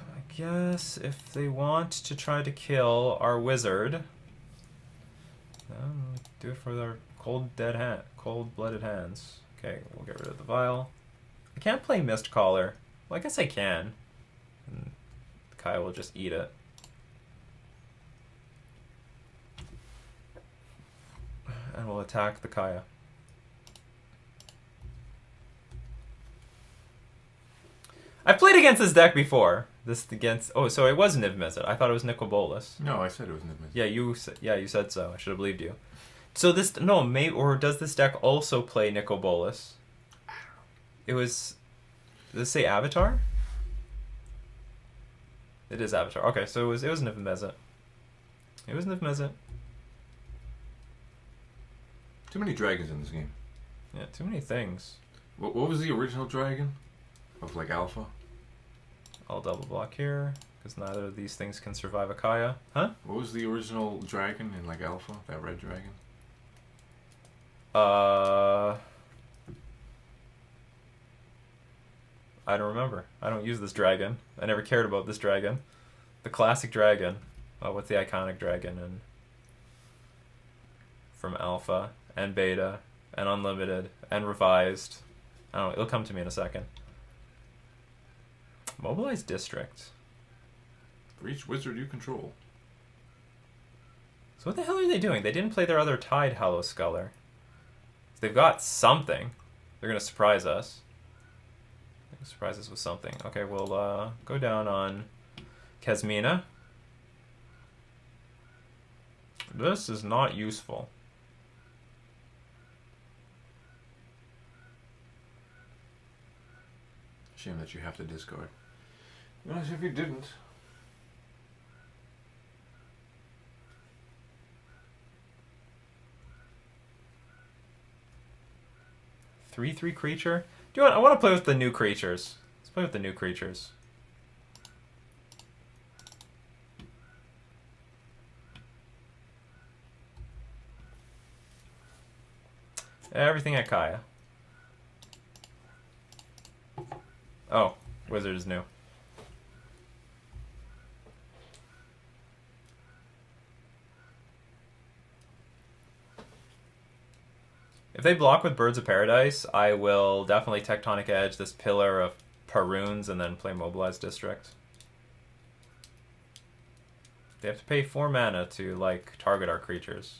I guess if they want to try to kill our wizard, do it for their cold-blooded hands. Okay, we'll get rid of the vial. I can't play Mist Caller. Well, I guess I can. And Kaya will just eat it. And we'll attack the Kaya. I've played against this deck before. Oh, so it was Niv Mizzet. I thought it was Nicol Bolas. No, I said it was Niv Mizzet. Yeah, you said so. I should have believed you. So this or does this deck also play Nicol Bolas? It was. Does it say Avatar? It is Avatar. Okay, so it was Niv Mizzet. It was Niv Mizzet. Too many dragons in this game. Yeah, too many things. What was the original dragon? Of like Alpha? I'll double block here, because neither of these things can survive a Kaya. Huh? What was the original dragon in like Alpha? That red dragon? I don't remember. I don't use this dragon. I never cared about this dragon. The classic dragon. What's the iconic dragon in? From Alpha, and Beta, and Unlimited, and Revised. I don't know, it'll come to me in a second. Mobilize District. For each wizard you control. So what the hell are they doing? They didn't play their other Tide Hollow Sculler. They've got something. They're going to surprise us. They're going to surprise us with something. Okay, we'll go down on Kasmina. This is not useful. Shame that you have to discard. Nice if you didn't. Three creature? I want to play with the new creatures. Let's play with the new creatures. Everything at Kaya. Oh, wizard is new. If they block with Birds of Paradise, I will definitely Tectonic Edge this Pillar of Parunes and then play Mobilize District. They have to pay 4 mana to, like, target our creatures.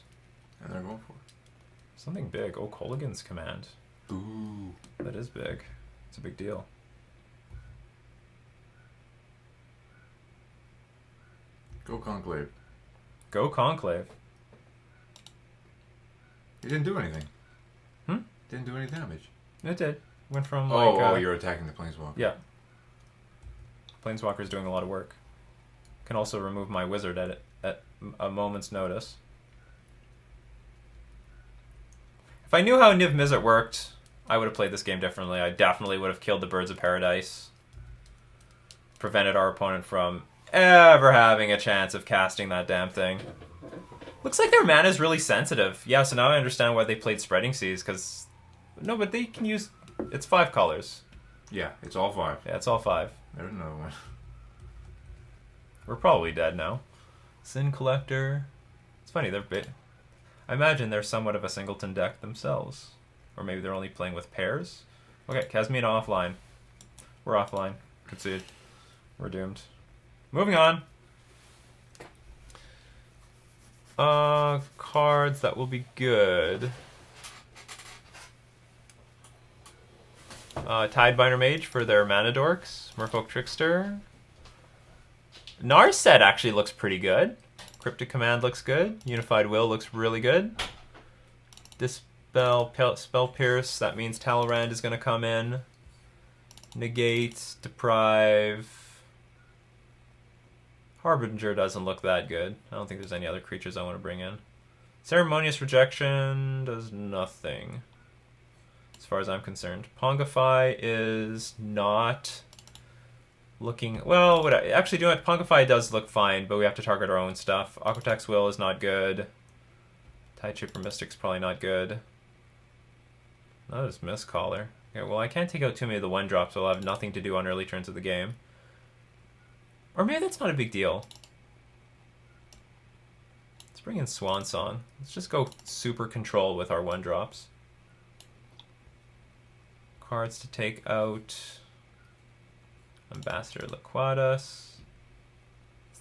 And they're going for it. Something big. Oh, Colligan's Command. Ooh. That is big. It's a big deal. Go Conclave. Go Conclave. He didn't do anything. Hmm? Didn't do any damage. It did. Went from you're attacking the Planeswalker. Yeah. Planeswalker's doing a lot of work. Can also remove my wizard at a moment's notice. If I knew how Niv Mizzet worked, I would have played this game differently. I definitely would have killed the Birds of Paradise. Prevented our opponent from ever having a chance of casting that damn thing. Looks like their mana is really sensitive. Yeah, so now I understand why they played Spreading Seas, because... No, but they can use... It's 5 colors. Yeah, it's all 5. Yeah, it's all 5. There's another one. We're probably dead now. Sin Collector. It's funny, they're big. I imagine they're somewhat of a singleton deck themselves. Or maybe they're only playing with pairs. Okay, Kazmina offline. We're offline. Concede. We're doomed. Moving on. Cards that will be good. Tidebinder Mage for their mana dorks. Merfolk Trickster. Narset actually looks pretty good. Cryptic Command looks good. Unified Will looks really good. Dispel, Spell Pierce, that means Talrand is going to come in. Negate, Deprive. Harbinger doesn't look that good. I don't think there's any other creatures I want to bring in. Ceremonious Rejection does nothing, as far as I'm concerned. Pongify is not looking... Well, actually, do you know what? Pongify does look fine, but we have to target our own stuff. Aquatex Will is not good. Tide Chipper Mystic's probably not good. That is Mistcaller. Okay, well, I can't take out too many of the 1-drops, so I'll have nothing to do on early turns of the game. Or maybe that's not a big deal. Let's bring in Swan Song. Let's just go super control with our 1-drops. Cards to take out. Ambassador Laquatus.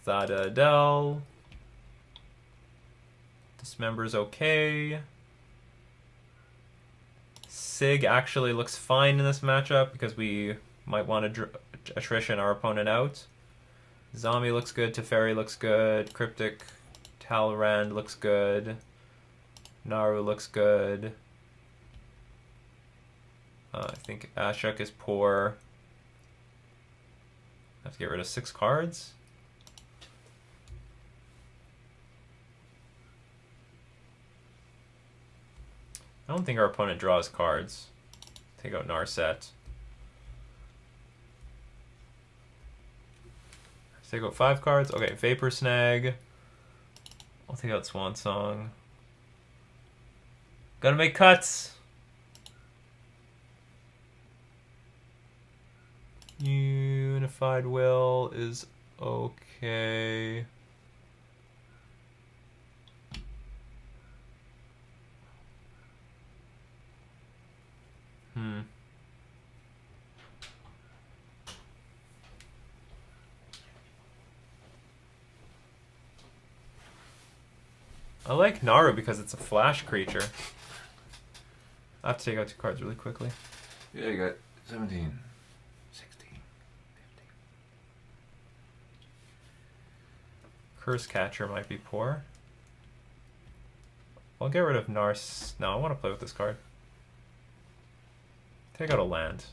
Thada Adele. Dismember's okay. Sig actually looks fine in this matchup because we might want to attrition our opponent out. Zombie looks good. Teferi looks good. Cryptic Talrand looks good. Naru looks good. I think Ashok is poor. I have to get rid of 6 cards. I don't think our opponent draws cards. Take out Narset. Take out 5 cards. Okay, Vapor Snag. I'll take out Swan Song. Gotta make cuts. Unified Will is okay. I like Naru because it's a flash creature. I have to take out 2 cards really quickly. Yeah, you got 17. 16. 15. Curse Catcher might be poor. I'll get rid of Nars. No, I want to play with this card. Take out a land.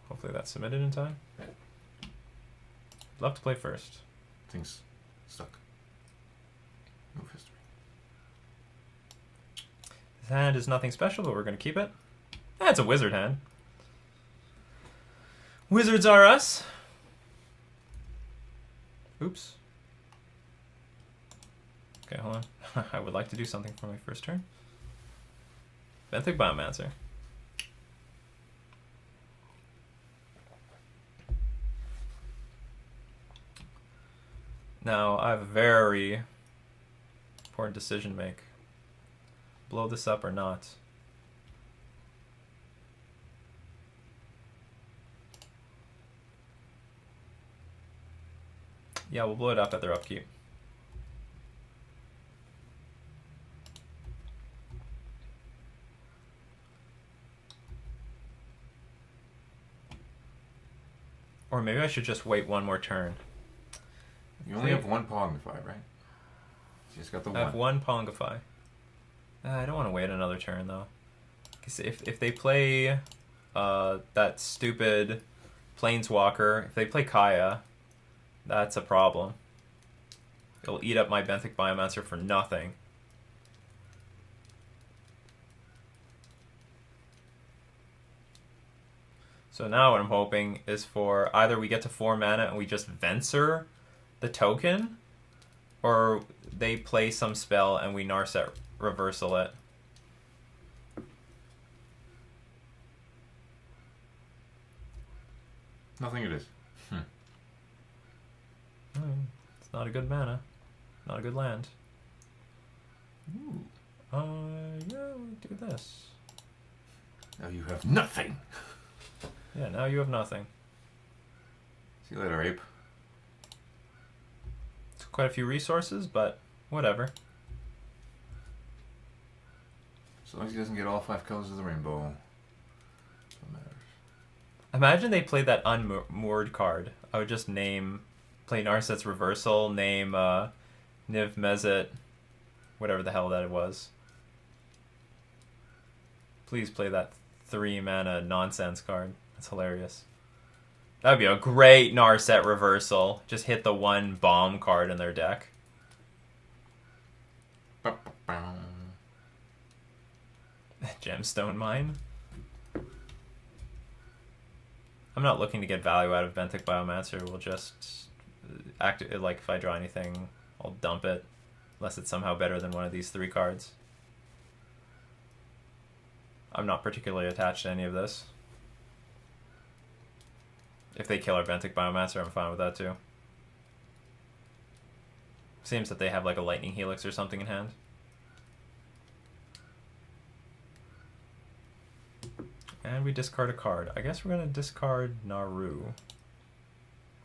Hopefully that's submitted in time. Love to play first. Things stuck. Move history. This hand is nothing special, but we're going to keep it. That's a wizard hand. Wizards are us. Oops. Okay, hold on. I would like to do something for my first turn. Benthic Biomancer. Now, I have a very important decision to make. Blow this up or not. Yeah, we'll blow it up at their upkeep. Or maybe I should just wait one more turn. You only have 1 Pongify, right? You just got the 1. I have 1 Pongify. I don't want to wait another turn, though. Because if they play that stupid Planeswalker, if they play Kaya, that's a problem. It'll eat up my Benthic Biomancer for nothing. So now what I'm hoping is for either we get to 4 mana and we just Venser the token, or they play some spell and we Narset reversal it. Nothing it is. It's not a good mana. Not a good land. Ooh. Yeah, we do this. Now you have nothing. Yeah, now you have nothing. See you later, ape. It's quite a few resources, but whatever. As long as he doesn't get all 5 colors of the rainbow. What matters. Imagine they played that unmoored card. I would just play Narset's Reversal, name Niv Mizzet, whatever the hell that it was. Please play that 3 mana nonsense card. That's hilarious. That would be a great Narset Reversal. Just hit the 1 bomb card in their deck. Gemstone Mine. I'm not looking to get value out of Benthic Biomancer. We'll just act like if I draw anything, I'll dump it. Unless it's somehow better than one of these 3 cards. I'm not particularly attached to any of this. If they kill our Benthic Biomancer, I'm fine with that too. Seems that they have like a Lightning Helix or something in hand. And we discard a card. I guess we're going to discard Naru.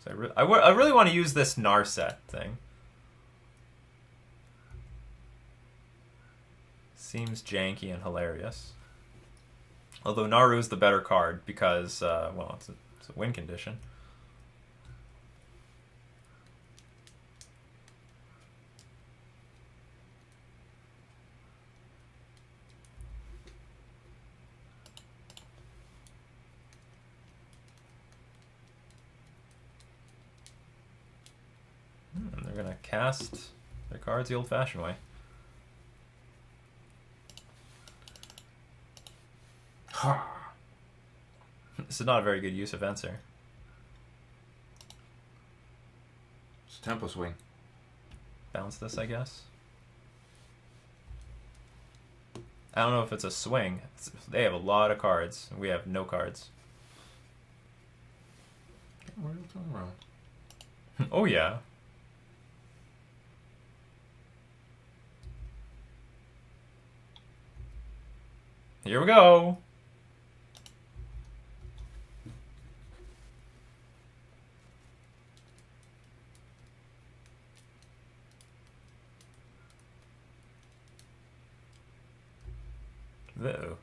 So I really want to use this Narset thing. Seems janky and hilarious. Although Naru's the better card because, well, it's a win condition. And they're going to cast their cards the old-fashioned way. Ha! This is not a very good use of Venser. It's a tempo swing. Bounce this, I guess. I don't know if it's a swing. They have a lot of cards. We have no cards. What are you talking about? Oh, yeah. Here we go. Uh-oh.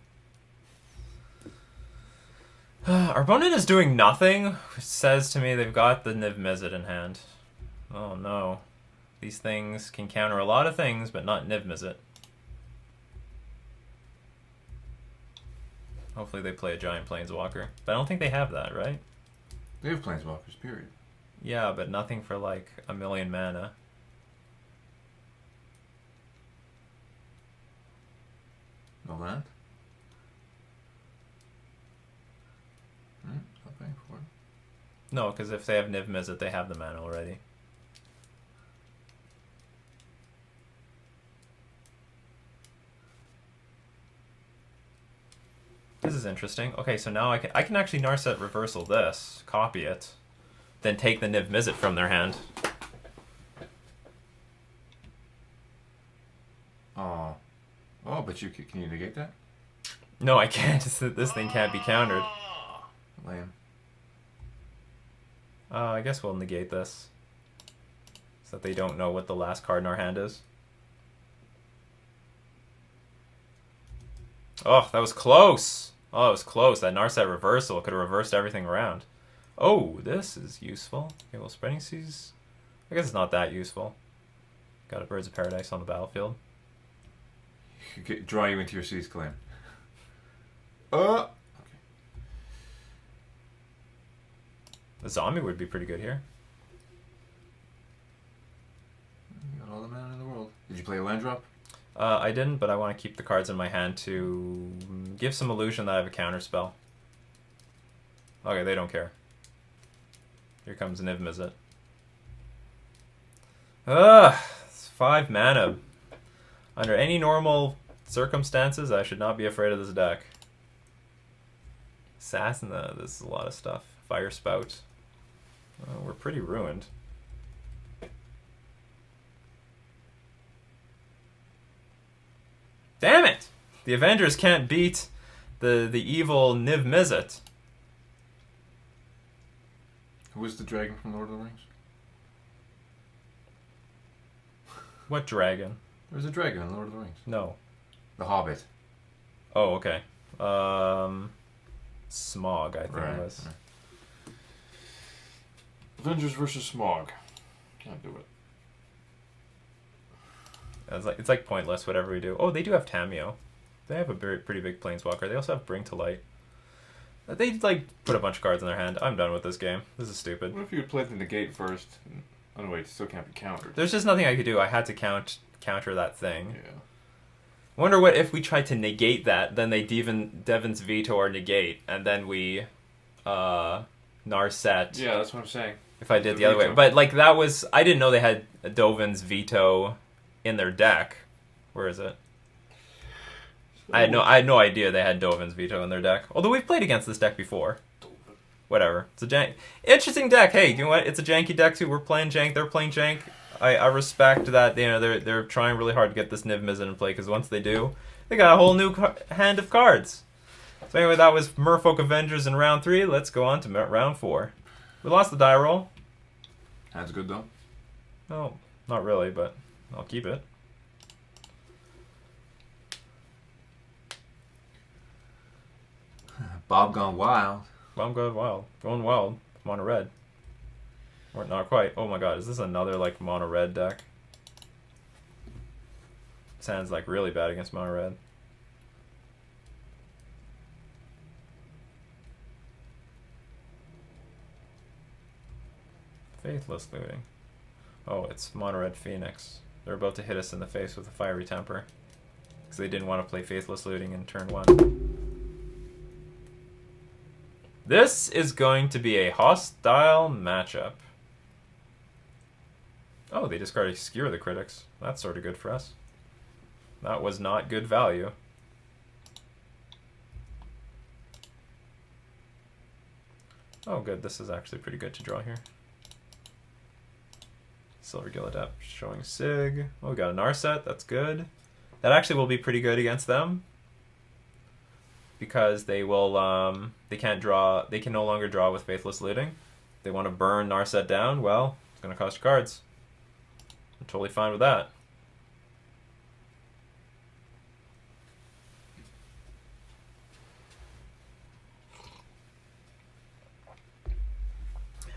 Our opponent is doing nothing, which says to me they've got the Niv Mizzet in hand. Oh no. These things can counter a lot of things, but not Niv Mizzet. Hopefully they play a giant planeswalker. But I don't think they have that, right? They have planeswalkers, period. Yeah, but nothing for like 1,000,000 mana. No land? Not paying for it. No, because if they have Niv Mizzet, they have the mana already. This is interesting. Okay, so now I can actually Narset Reversal this, copy it, then take the Niv Mizzet from their hand. Oh. Oh, but you can you negate that? No, I can't. This thing can't be countered. Lame. I guess we'll negate this. So that they don't know what the last card in our hand is. Oh, that was close. Oh, it was close. That Narset Reversal could have reversed everything around. Oh, this is useful. Okay, well, Spreading Seas... I guess it's not that useful. Got a Birds of Paradise on the battlefield. Draw you into your Seas Clan. The zombie would be pretty good here. You got all the mana in the world. Did you play a land drop? I didn't, but I want to keep the cards in my hand to give some illusion that I have a counter spell. Okay, they don't care. Here comes Niv Mizzet. It's 5 mana. Under any normal circumstances, I should not be afraid of this deck. Assassin, this is a lot of stuff. Fire Spout. We're pretty ruined. Damn it! The Avengers can't beat the evil Niv Mizzet. Who was the dragon from Lord of the Rings? What dragon? There was a dragon in Lord of the Rings. No. The Hobbit. Oh, okay. Smog, I think it was. Right. Avengers versus Smog. Can't do it. It's like pointless, whatever we do. Oh, they do have Tameo. They have a pretty big Planeswalker. They also have Bring to Light. They, like, put a bunch of cards in their hand. I'm done with this game. This is stupid. What if you had played the negate first? Oh, no, wait, it still can't be countered. There's just nothing I could do. I had to counter that thing. Yeah. I wonder what if we tried to negate that, then they Devin's Veto or negate, and then we Narset. Yeah, that's what I'm saying. If I did the other way. But, like, that was... I didn't know they had Dovin's Veto in their deck. Where is it? I had no idea they had Dovin's Veto in their deck. Although we've played against this deck before. Whatever. It's a interesting deck. Hey, you know what? It's a janky deck too. We're playing jank. They're playing jank. I respect that. You know, they're trying really hard to get this Niv Mizzet in play, because once they do, they got a whole new hand of cards. So anyway, that was Merfolk Avengers in round 3. Let's go on to round 4. We lost the die roll. That's good though. Oh, not really, but I'll keep it. Bob gone wild. Well, I'm going wild. Going wild. Mono red. Or not quite. Oh my god, is this another like mono red deck? Sounds like really bad against mono red. Faithless Looting. Oh, it's mono red Phoenix. They're about to hit us in the face with a Fiery Temper. Because they didn't want to play Faithless Looting in turn 1. This is going to be a hostile matchup. Oh, they discarded Skewer the Critics. That's sort of good for us. That was not good value. Oh, good. This is actually pretty good to draw here. Silver Gillidapt showing Sig. Oh, we got a Narset. That's good. That actually will be pretty good against them, because they will they can't draw. They can no longer draw with Faithless Looting. If they want to burn Narset down, well, it's going to cost you cards. I'm totally fine with that.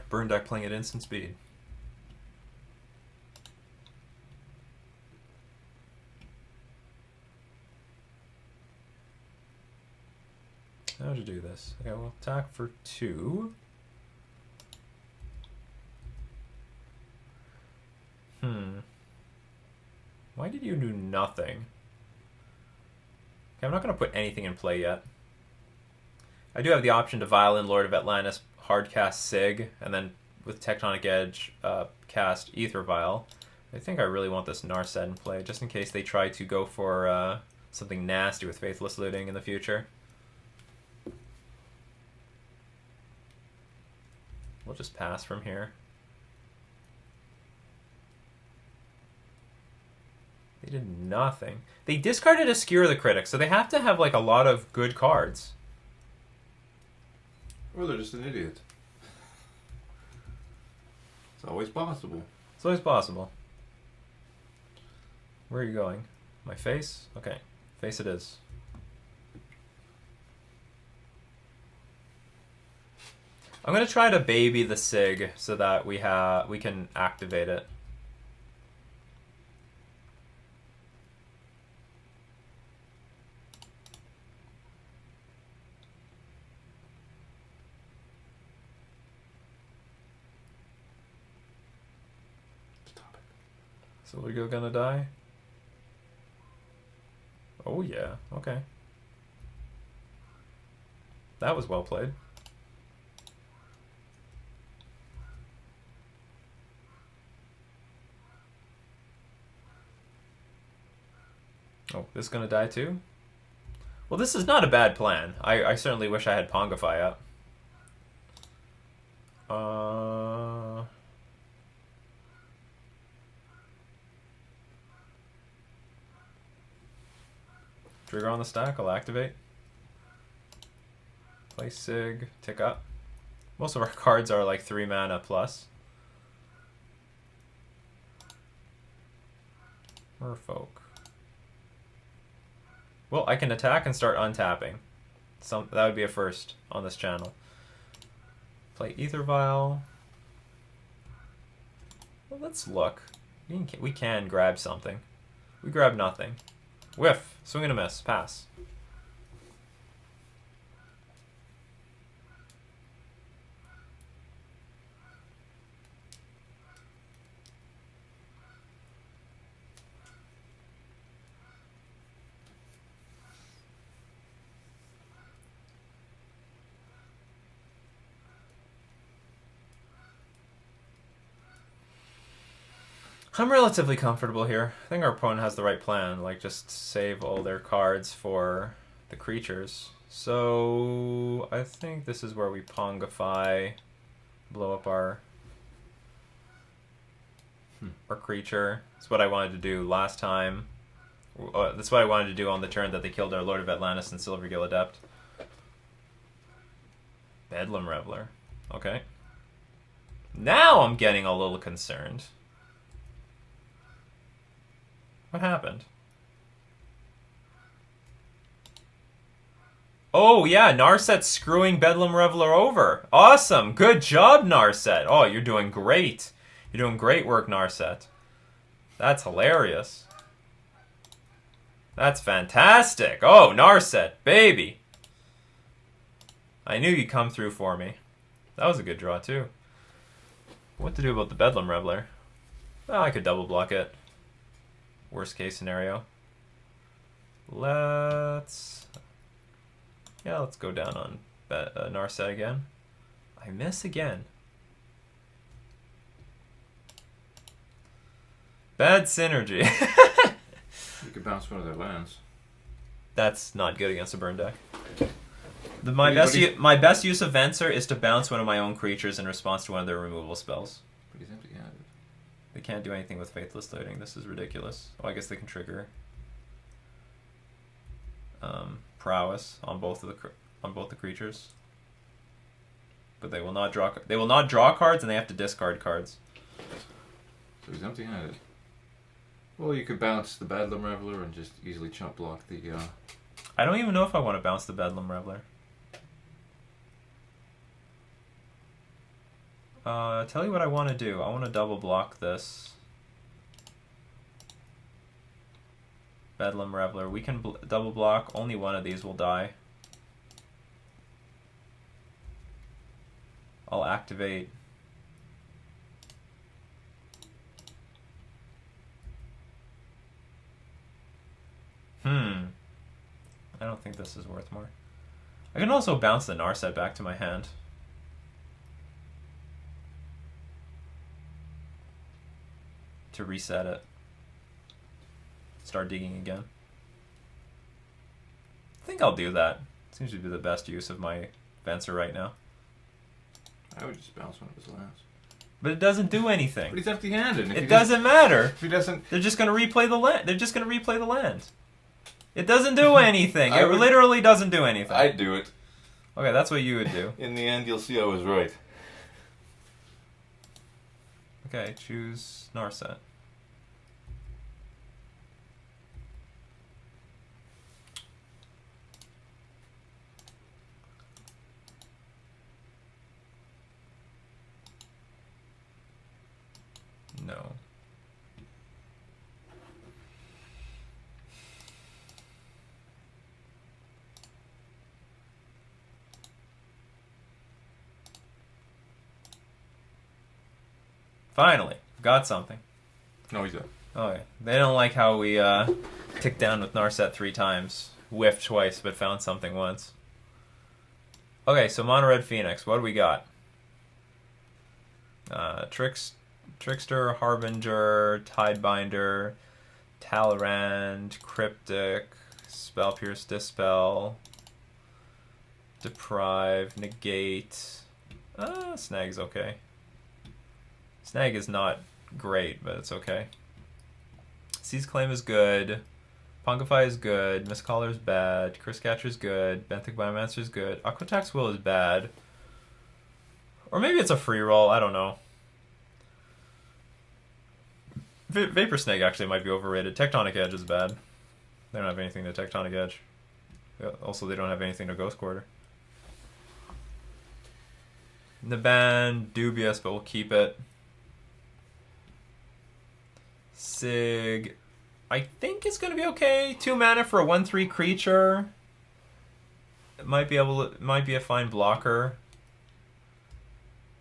Burn deck playing at instant speed. How to do this? Okay, we'll attack for 2. Why did you do nothing? Okay, I'm not going to put anything in play yet. I do have the option to Violin, Lord of Atlantis, hardcast Sig, and then with Tectonic Edge, cast Aether Vial. I think I really want this Narset in play, just in case they try to go for something nasty with Faithless Looting in the future. We'll just pass from here. They did nothing. They discarded a Skewer the Critic, so they have to have like a lot of good cards. Or they're just an idiot. It's always possible. It's always possible. Where are you going? My face? Okay. Face it is. I'm going to try to baby the Sig so that we can activate it. So we're gonna die? Oh yeah, okay. That was well played. Oh, this is gonna die too? Well, this is not a bad plan. I certainly wish I had Pongify up. Trigger on the stack, I'll activate. Play Sig, tick up. Most of our cards are like 3 mana plus. Merfolk. Well, I can attack and start untapping. That would be a first on this channel. Play Ether Vial. Well, let's look. We can grab something. We grab nothing. Whiff. Swing and a miss. Pass. I'm relatively comfortable here. I think our opponent has the right plan, like just save all their cards for the creatures. So I think this is where we Pongify, blow up our creature. That's what I wanted to do last time. That's what I wanted to do on the turn that they killed our Lord of Atlantis and Silvergill Adept. Bedlam Reveler. Okay. Now I'm getting a little concerned. What happened? Oh, yeah, Narset's screwing Bedlam Reveler over. Awesome. Good job, Narset. Oh, you're doing great. You're doing great work, Narset. That's hilarious. That's fantastic. Oh, Narset, baby. I knew you'd come through for me. That was a good draw, too. What to do about the Bedlam Reveler? Well, I could double block it. Worst case scenario. Let's go down on Narset again. I miss again. Bad synergy. You could bounce one of their lands. That's not good against a burn deck. My best use of Venser is to bounce one of my own creatures in response to one of their removal spells. But he's empty-handed. They can't do anything with Faithless Looting. This is ridiculous. Oh, I guess they can trigger prowess on both the creatures, but they will not draw. They will not draw cards, and they have to discard cards. So he's empty-handed. Well, you could bounce the Bedlam Reveler and just easily chump block the. I don't even know if I want to bounce the Bedlam Reveler. Tell you what I want to do. I want to double block this Bedlam Reveler. We can double block. Only one of these will die. I'll activate. I don't think this is worth more. I can also bounce the Narset back to my hand. To reset it. Start digging again. I think I'll do that. Seems to be the best use of my Venser right now. I would just bounce one of his lands. But it doesn't do anything. But he's empty-handed. It doesn't matter. If he doesn't... They're just going to replay the land. They're just going to replay the land. It doesn't do anything. It literally doesn't do anything. I'd do it. Okay, that's what you would do. In the end, you'll see I was right. Okay, choose Narset. No. Finally, got something. No, he's done. Okay. They don't like how we ticked down with Narset 3 times. Whiffed twice, but found something once. Okay, so Mono Red Phoenix, what do we got? Trickster, Harbinger, Tidebinder, Talrand, Cryptic, Spell Pierce, Dispel, Deprive, Negate, Snag's okay. Snag is not great, but it's okay. Seize Claim is good. Pungify is good. Mistcaller is bad. Curse Catcher is good. Benthic Biomancer is good. Aquatax Will is bad. Or maybe it's a free roll. I don't know. Vapor Snake actually might be overrated. Tectonic Edge is bad. They don't have anything to Tectonic Edge. Also, they don't have anything to Ghost Quarter. Naban, dubious, but we'll keep it. Sig, I think it's gonna be okay. 2 mana for a 1/3 creature. It might be a fine blocker.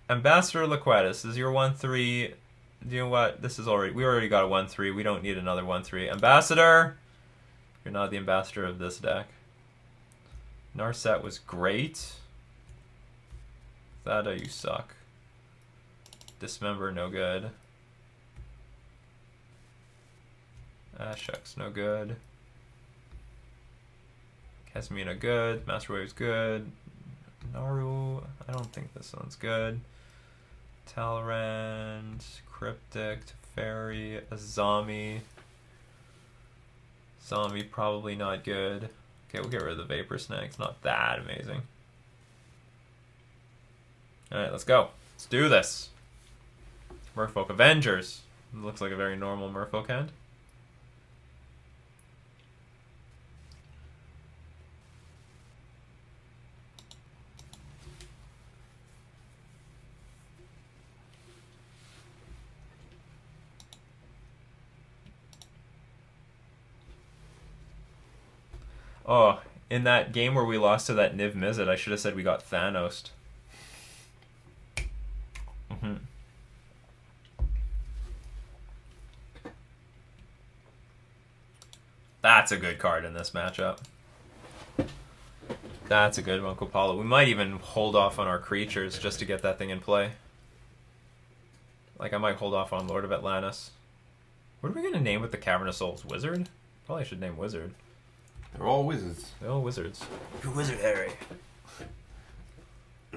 Ambassador Laquetus is your 1/3. You know what? We already got a 1/3. We don't need another 1/3. Ambassador, you're not the ambassador of this deck. Narset was great. Thada, you suck. Dismember, no good. Ashek's no good. Kasmina, good. Master Wave's good. Naru, I don't think this one's good. Talrand, Cryptic, Teferi, Azami. Zombie, probably not good. Okay, we'll get rid of the Vapor Snag. It's not that amazing. Alright, let's go. Let's do this. Merfolk Avengers. Looks like a very normal Merfolk hand. Oh, in that game where we lost to that Niv Mizzet, I should have said we got Thanos'd. That's a good card in this matchup. That's a good one, Kopala. We might even hold off on our creatures just to get that thing in play. Like, I might hold off on Lord of Atlantis. What are we going to name with the Cavern of Souls? Wizard? Probably should name Wizard. They're all wizards. They're all wizards. You're Wizard Harry.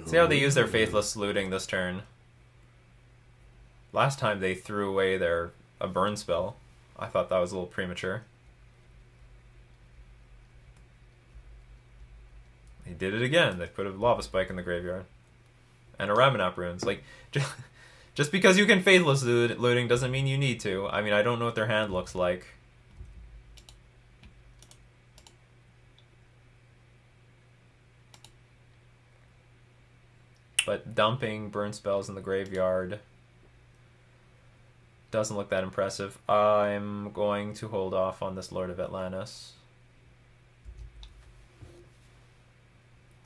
See how they use their Faithless Looting this turn. Last time they threw away a burn spell. I thought that was a little premature. They did it again. They put a Lava Spike in the graveyard. And a Ramanap Runes. Like, just because you can Faithless Looting doesn't mean you need to. I mean, I don't know what their hand looks like. But dumping burn spells in the graveyard doesn't look that impressive. I'm going to hold off on this Lord of Atlantis.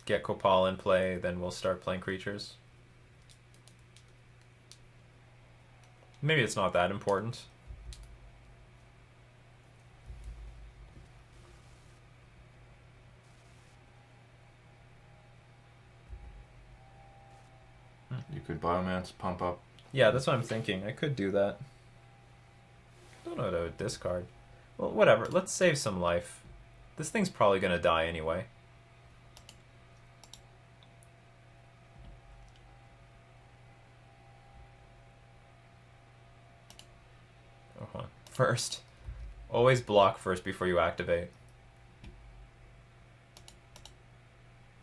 Get Kopal in play, then we'll start playing creatures. Maybe it's not that important. You could Biomance, pump up. Yeah, that's what I'm thinking. I could do that. Don't know what I would discard. Well, whatever. Let's save some life. This thing's probably going to die anyway. First. Always block first before you activate.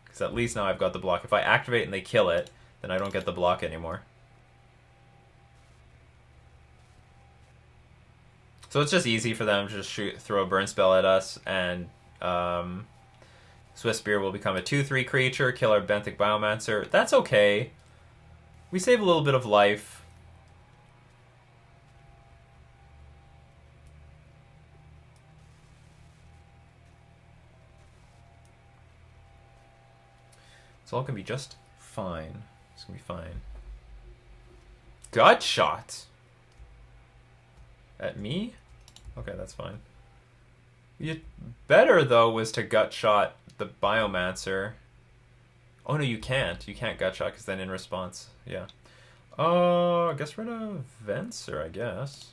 Because at least now I've got the block. If I activate and they kill it, then I don't get the block anymore. So it's just easy for them to just throw a burn spell at us, and Swiss Spear will become a 2/3 creature, kill our Benthic Biomancer. That's okay. We save a little bit of life. So all can be just fine. It's gonna be fine. Gut shot at me? Okay, that's fine. Better though was to gut shot the Biomancer. Oh no, you can't. You can't gut shot because then in response, yeah. I guess rid of Venser, I guess.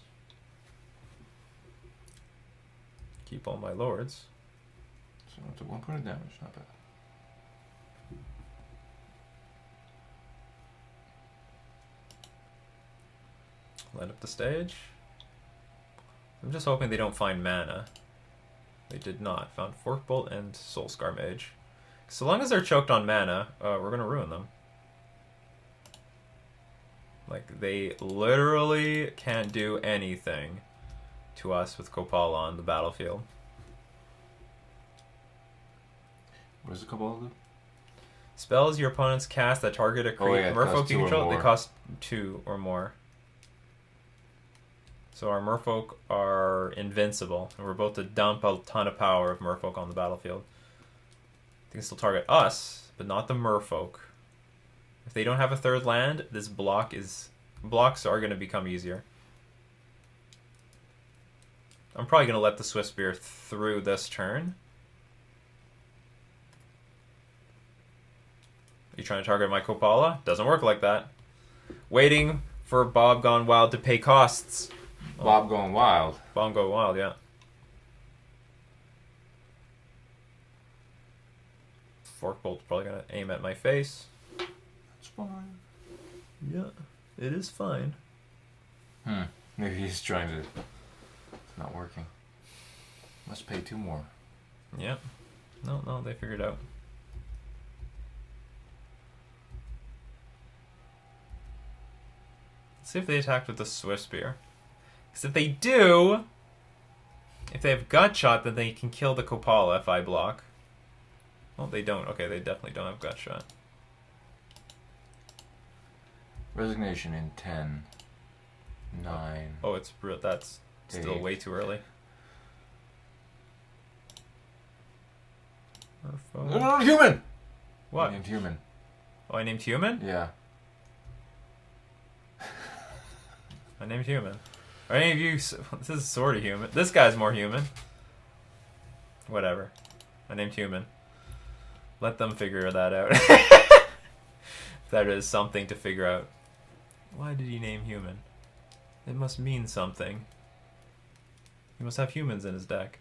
Keep all my lords. So it's a 1 point of damage, not bad. Light up the stage. I'm just hoping they don't find mana. They did not. Found Fork Bolt and Soulscar Mage. So long as they're choked on mana, we're gonna ruin them. Like, they literally can't do anything to us with Kopala on the battlefield. What does the Cabal do? Spells your opponents cast that target a Merfolk you control, they cost 2 or more. So our Merfolk are invincible, and we're about to dump a ton of power of Merfolk on the battlefield. They can still target us, but not the Merfolk. If they don't have a third land, this blocks are going to become easier. I'm probably going to let the Swift Spear through this turn. You trying to target my Kopala? Doesn't work like that. Waiting for Bob Gone Wild to pay costs. Bob going wild. Bob Go Wild, yeah. Fork Bolt's probably going to aim at my face. It's fine. Yeah, it is fine. Maybe he's trying to... It's not working. Must pay 2 more. Yeah. No, they figured out. Let's see if they attacked with the Swift Spear. Because if they do, if they have Gut Shot, then they can kill the Kopala if I block. Well, they don't. Okay, they definitely don't have Gut Shot. Resignation in 10, 9. Oh, that's still 8. way too early. No, human! What? I named human. Oh, I named human? Yeah. I named human. Are any of you... This is sort of human. This guy's more human. Whatever. I named human. Let them figure that out. That is something to figure out. Why did he name human? It must mean something. He must have humans in his deck.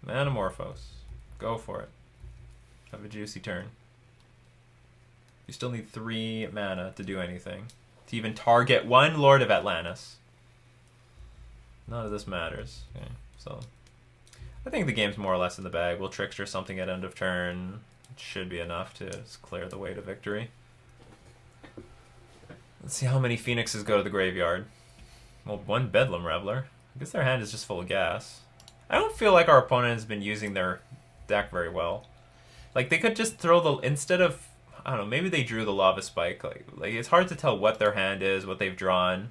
Manamorphose. Go for it. Have a juicy turn. You still need 3 mana to do anything. To even target 1 Lord of Atlantis. None of this matters. Okay, so I think the game's more or less in the bag. We'll trickster something at end of turn. It should be enough to clear the way to victory. Let's see how many Phoenixes go to the graveyard. Well, 1 Bedlam Reveler. I guess their hand is just full of gas. I don't feel like our opponent has been using their deck very well. Like, they could just throw the... Instead of... I don't know, maybe they drew the Lava Spike. Like it's hard to tell what their hand is, what they've drawn.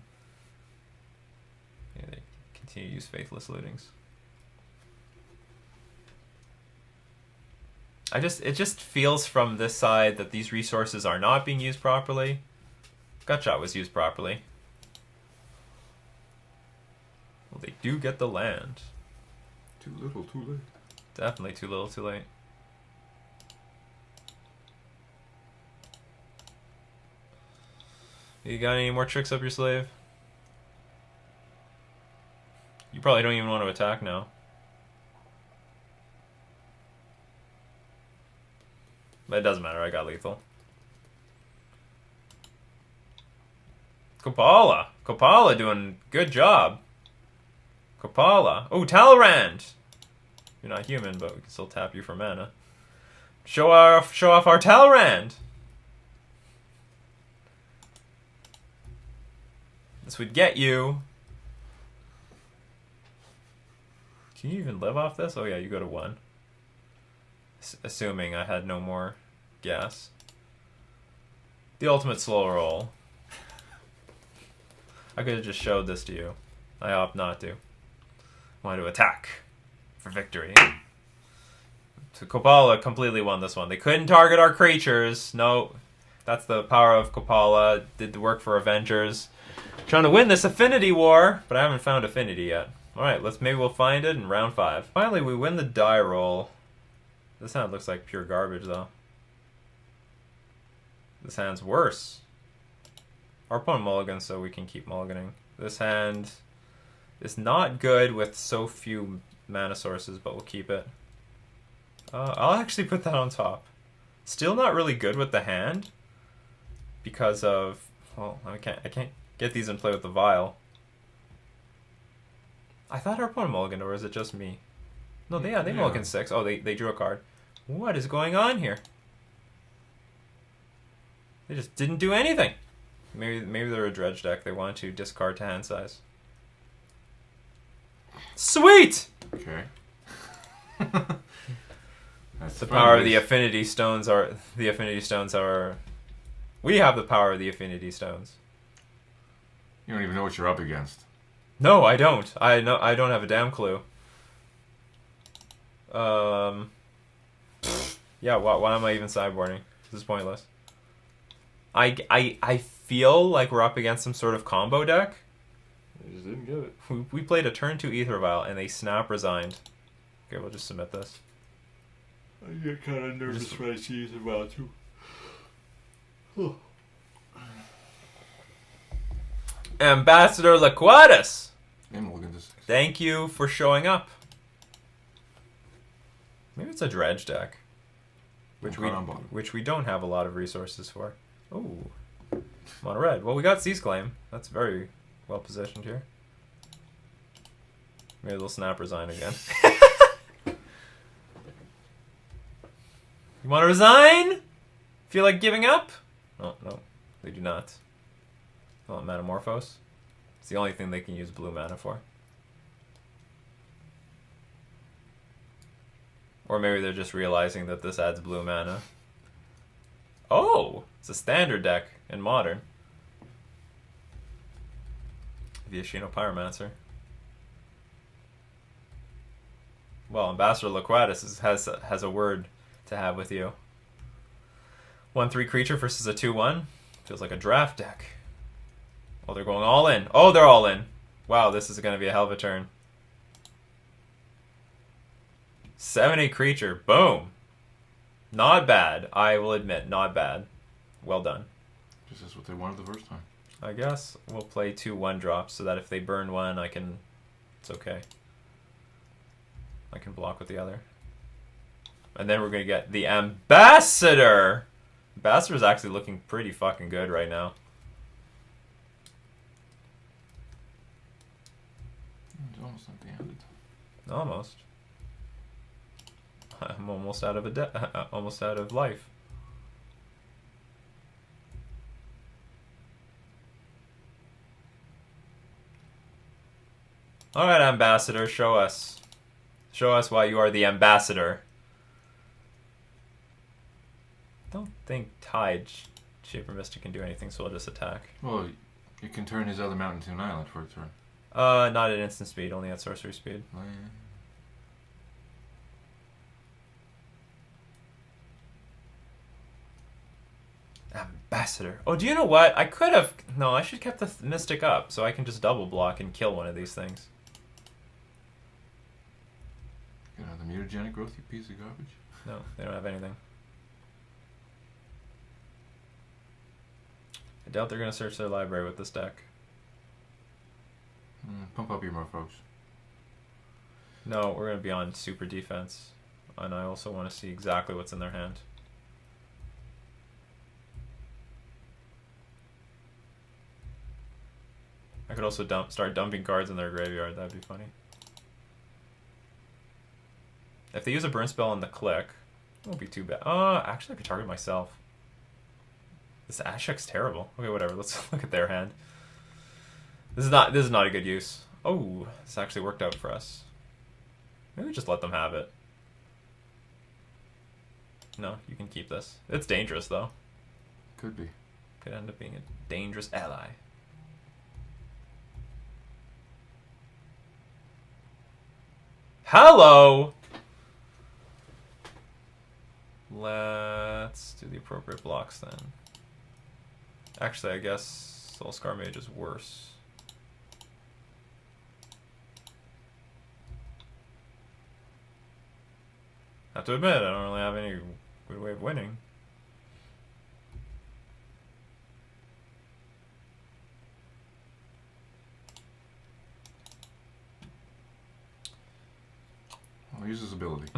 Yeah, they continue to use Faithless Lootings. It just feels from this side that these resources are not being used properly. Gutshot was used properly. Well, they do get the land. Too little, too late. Definitely too little, too late. You got any more tricks up your sleeve? You probably don't even want to attack now. But it doesn't matter, I got lethal. Kopala! Kopala doing good job. Kopala. Oh, Talrand! You're not human, but we can still tap you for mana. Show off our Talrand! This would get you. Can you even live off this? Oh yeah, you go to 1. Assuming I had no more gas. The ultimate slow roll. I could have just showed this to you. I opt not to. I wanted to attack for victory. So Kopala completely won this one. They couldn't target our creatures. No, that's the power of Kopala. Did the work for Avengers. Trying to win this Affinity War, but I haven't found Affinity yet. Alright, maybe we'll find it in round 5. Finally, we win the die roll. This hand looks like pure garbage, though. This hand's worse. Our opponent mulligans, so we can keep mulliganing. This hand is not good with so few mana sources, but we'll keep it. I'll actually put that on top. Still not really good with the hand because of, well, I can't get these in play with the vial. I thought our opponent mulliganed, or is it just me? No, they mulliganed 6. Oh, they drew a card. What is going on here? They just didn't do anything. Maybe they're a dredge deck. They want to discard to hand size. Sweet! Okay. That's The power of the Affinity Stones are... The Affinity Stones are... We have the power of the Affinity Stones. You don't even know what you're up against. No, I don't. I don't have a damn clue. Yeah, why am I even sideboarding? This is pointless. I feel like we're up against some sort of combo deck. You just didn't get it. We played a turn 2 Ether Vial and they snap resigned. Okay, we'll just submit this. I get kind of nervous when I see Ether Vial too. Ambassador Laquatus! And we'll get this. Thank you for showing up. Maybe it's a dredge deck. Which we don't have a lot of resources for. Oh, mono red. Well, we got Seize Claim. That's very well positioned here. Maybe they'll snap resign again. You want to resign? Feel like giving up? Oh, no, they do not. Oh, Metamorphose. It's the only thing they can use blue mana for. Or maybe they're just realizing that this adds blue mana. Oh! It's a standard deck in Modern. Viashino Pyromancer. Well, Ambassador Laquatus has a word to have with you. 1/3 creature versus a 2/1. Feels like a draft deck. Oh, they're going all in. Oh, they're all in. Wow, this is going to be a hell of a turn. 7/8 creature. Boom. Not bad. I will admit, not bad. Well done. This is what they wanted the first time. I guess we'll play 2 1-drops so that if they burn one, I can... It's okay. I can block with the other. And then we're going to get the Ambassador! Ambassador's actually looking pretty fucking good right now. It's almost empty-handed. Almost. I'm almost out of almost out of life. All right, Ambassador, show us. Show us why you are the Ambassador. Don't think Tide Shaper Mystic can do anything, so I'll just attack. Well, you can turn his other mountain to an island for a turn. Not at instant speed, only at sorcery speed. Ambassador. Oh, do you know what? I could have... No, I should have kept the Mystic up, so I can just double block and kill one of these things. You know, the mutagenic growth, you piece of garbage. No, they don't have anything. I doubt they're going to search their library with this deck. Pump up your Merfolks. No, we're going to be on super defense. And I also want to see exactly what's in their hand. I could also start dumping cards in their graveyard. That'd be funny. If they use a burn spell on the click, it won't be too bad. Actually, I could target myself. This Ashek's terrible. Okay, whatever. Let's look at their hand. This is not a good use. Oh, this actually worked out for us. Maybe just let them have it. No, you can keep this. It's dangerous though. Could be. Could end up being a dangerous ally. Hello! Let's do the appropriate blocks then. Actually, I guess Soulscar Mage is worse. Have to admit, I don't really have any good way of winning. I'll use his ability.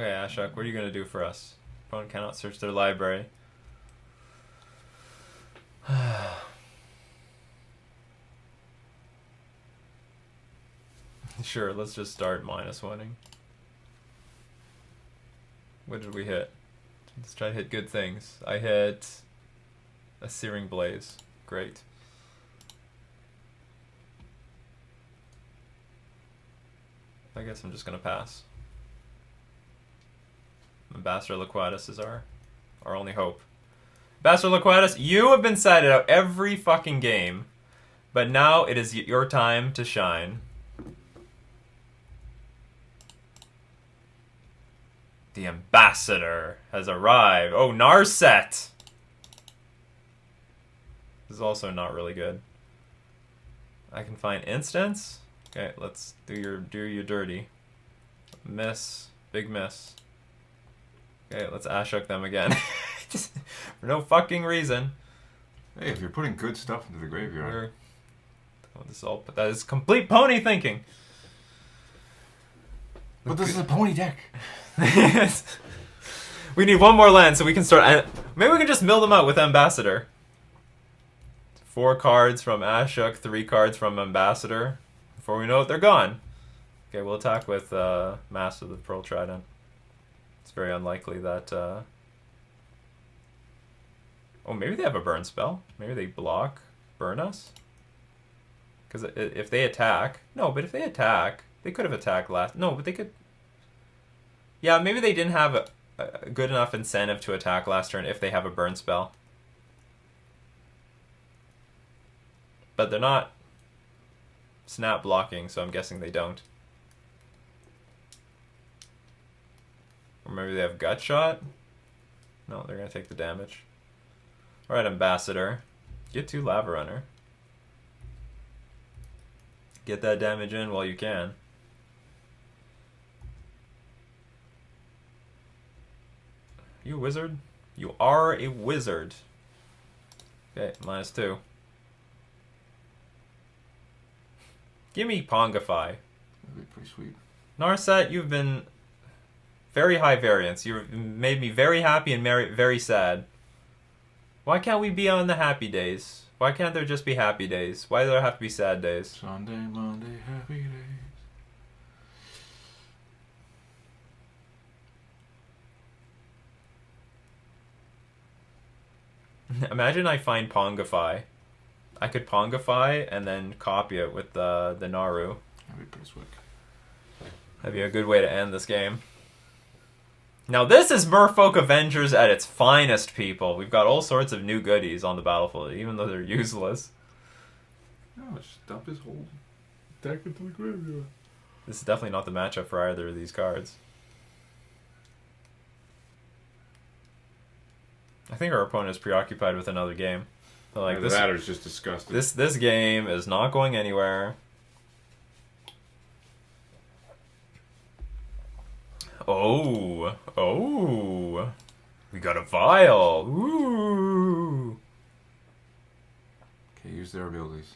Okay, Ashok, what are you gonna do for us? Opponent cannot search their library. Sure, let's just start -1ing. What did we hit? Let's try to hit good things. I hit a Searing Blaze. Great. I guess I'm just gonna pass. Ambassador Liquidus is our only hope. Ambassador Liquidus, you have been sided out every fucking game, but now it is your time to shine. The Ambassador has arrived. Oh, Narset! This is also not really good. I can find instance. Okay, let's do your dirty. Miss. Big miss. Okay, let's Ashok them again. Just for no fucking reason. Hey, if you're putting good stuff into the graveyard. That is complete pony thinking. But this is a pony deck. We need one more land so we can start. Maybe we can just mill them out with Ambassador. 4 cards from Ashok, 3 cards from Ambassador. Before we know it, they're gone. Okay, we'll attack with Master of the Pearl Trident. It's very unlikely that... Oh, maybe they have a burn spell. Maybe they block, burn us. Because if they attack... No, but if they attack... They could have attacked last... No, but they could... Yeah, maybe they didn't have a good enough incentive to attack last turn if they have a burn spell. But they're not snap blocking, so I'm guessing they don't. Or maybe they have gut shot? No, they're going to take the damage. Alright, Ambassador. Get 2 Lava Runner. Get that damage in while you can. You a wizard? You are a wizard. Okay, -2. Give me Pongify. That'd be pretty sweet. Narset, you've been very high variance. You've made me very happy and very sad. Why can't we be on the happy days? Why can't there just be happy days? Why do there have to be sad days? Sunday, Monday, happy days. Imagine I find Pongify. I could Pongify and then copy it with the Naru. That'd be pretty sweet. That'd be a good way to end this game. Now this is Merfolk Avengers at its finest, people. We've got all sorts of new goodies on the battlefield, even though they're useless. No, just dump his whole deck into the graveyard. This is definitely not the matchup for either of these cards. I think our opponent is preoccupied with another game. But like The batter's just disgusting. This game is not going anywhere. Oh, we got a vial. Ooh. Okay, use their abilities.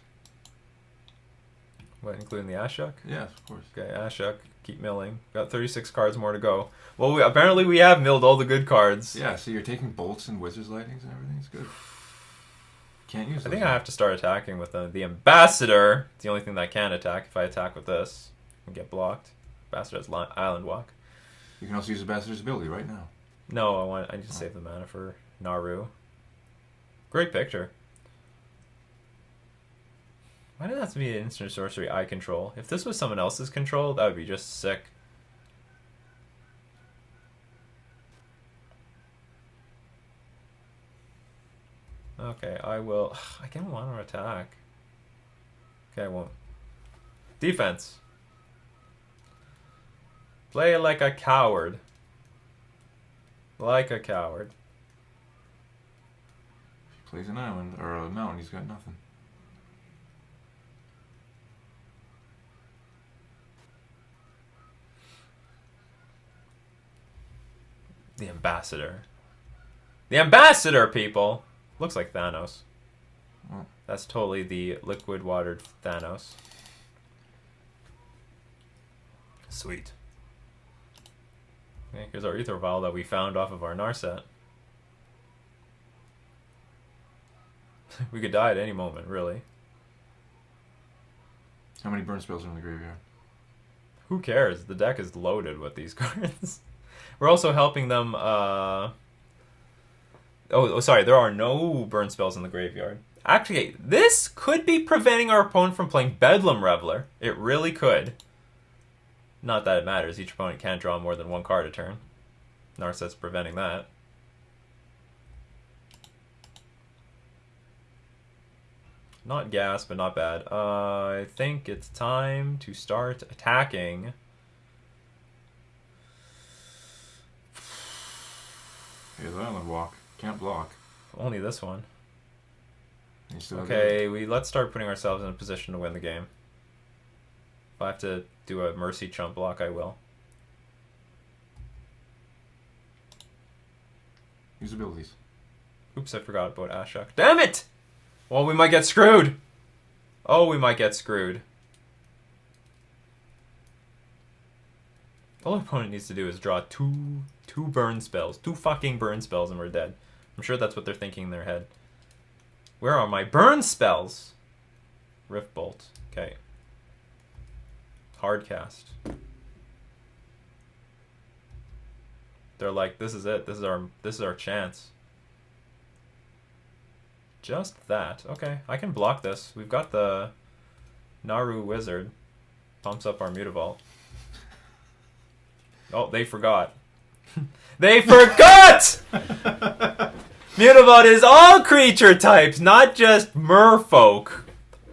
What, including the Ashok? Yes, of course. Okay, Ashok, keep milling. Got 36 cards more to go. Well, apparently we have milled all the good cards. Yeah, so you're taking bolts and wizard's lightnings and everything. It's good. Can't use those. I think I have to start attacking with the Ambassador. It's the only thing that I can attack. If I attack with this, I get blocked. Ambassador has Island Walk. You can also use Ambassador's ability right now. No, I need to save the mana for Naru. Great picture. Why did it have to be an instant sorcery I control? If this was someone else's control, that would be just sick. Okay, I will... I don't want to attack. Okay, I won't. Defense. Play like a coward. Like a coward. If he plays an island or a mountain, he's got nothing. The Ambassador. The Ambassador, people! Looks like Thanos. Well, That's totally the liquid-watered Thanos. Sweet. Okay, here's our Ether Vial that we found off of our Narset. We could die at any moment, really. How many burn spells are in the graveyard? Who cares? The deck is loaded with these cards. We're also helping them, Oh, sorry, there are no burn spells in the graveyard. Actually, this could be preventing our opponent from playing Bedlam Reveler. It really could. Not that it matters. Each opponent can't draw more than one card a turn. Narset's preventing that. Not gas, but not bad. I think it's time to start attacking. Here's the Island Walk. Can't block. Only this one. You still Okay, let's start putting ourselves in a position to win the game. If I have to do a Mercy chump block, I will. Use abilities. Oops, I forgot about Ashok. Damn it! Well, we might get screwed. Oh, we might get screwed. All our opponent needs to do is draw two burn spells. 2 fucking burn spells and we're dead. I'm sure that's what they're thinking in their head. Where are my burn spells? Rift Bolt. Okay. Hard cast. They're like, this is it. This is our chance. Just that. Okay, I can block this. We've got the Naru Wizard. Pumps up our Mutavault. Oh, they forgot. They forgot! Mutavault is all creature types, not just merfolk.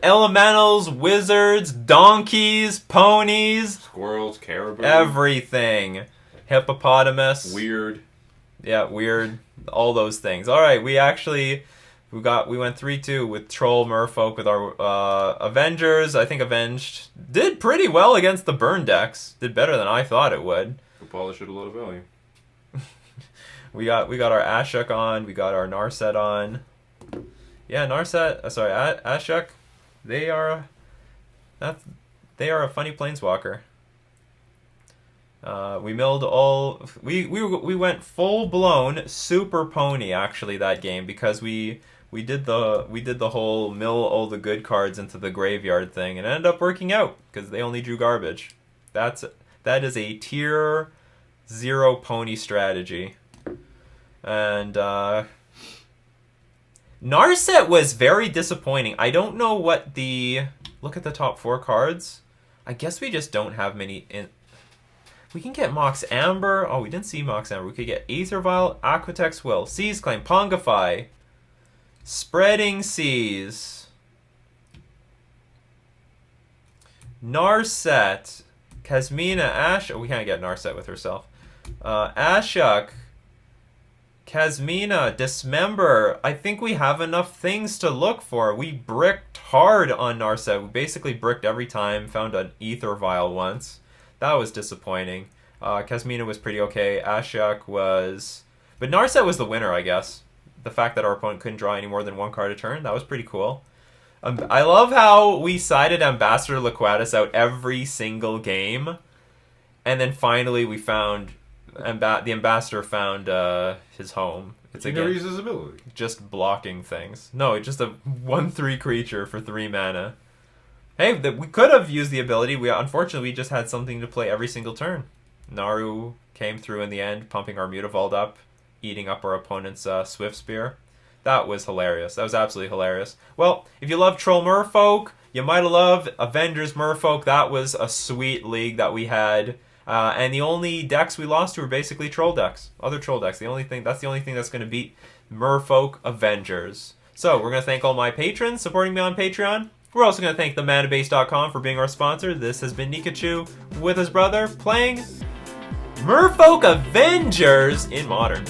Elementals, wizards, donkeys, ponies. Squirrels, caribou. Everything. Hippopotamus. Weird. Yeah, weird. All those things. Alright, we went 3-2 with Troll Merfolk with our Avengers. I think Avenged did pretty well against the burn decks. Did better than I thought it would. We'll polish it a lot of value. We got our Ashok on. We got our Narset on. Yeah, Narset. Ashok. They are a funny planeswalker. We milled all. We went full blown super pony actually that game because we did the whole mill all the good cards into the graveyard thing and it ended up working out because they only drew garbage. That is a tier 0 pony strategy. And Narset was very disappointing. I don't know what look at the top 4 cards. I guess we just don't have many in. We can get Mox Amber. Oh, we didn't see Mox Amber. We could get Aether Vial, Aquatex Will, Seas Claim, Pongify, Spreading Seas, Narset, Kasmina, Ash. Oh, we can't get Narset with herself. Ashok, Kasmina, Dismember. I think we have enough things to look for. We bricked hard on Narset. We basically bricked every time. Found an Aether Vial once. That was disappointing. Kasmina was pretty okay. Ashok was... But Narset was the winner, I guess. The fact that our opponent couldn't draw any more than 1 card a turn, that was pretty cool. I love how we sided Ambassador Laquatus out every single game. And then finally we found... the Ambassador found his home. It's never used his ability. Just blocking things. No, just a 1/3 creature for 3 mana. Hey, we could have used the ability. Unfortunately, we just had something to play every single turn. Naru came through in the end, pumping our Mutavault up, eating up our opponent's Swift Spear. That was hilarious. That was absolutely hilarious. Well, if you love Troll Merfolk, you might have loved Avengers Merfolk. That was a sweet league that we had. And the only decks we lost to were basically troll decks. Other troll decks. That's the only thing that's going to beat Merfolk Avengers. So, we're going to thank all my patrons supporting me on Patreon. We're also going to thank themanabase.com for being our sponsor. This has been Nikachu with his brother playing Merfolk Avengers in Modern.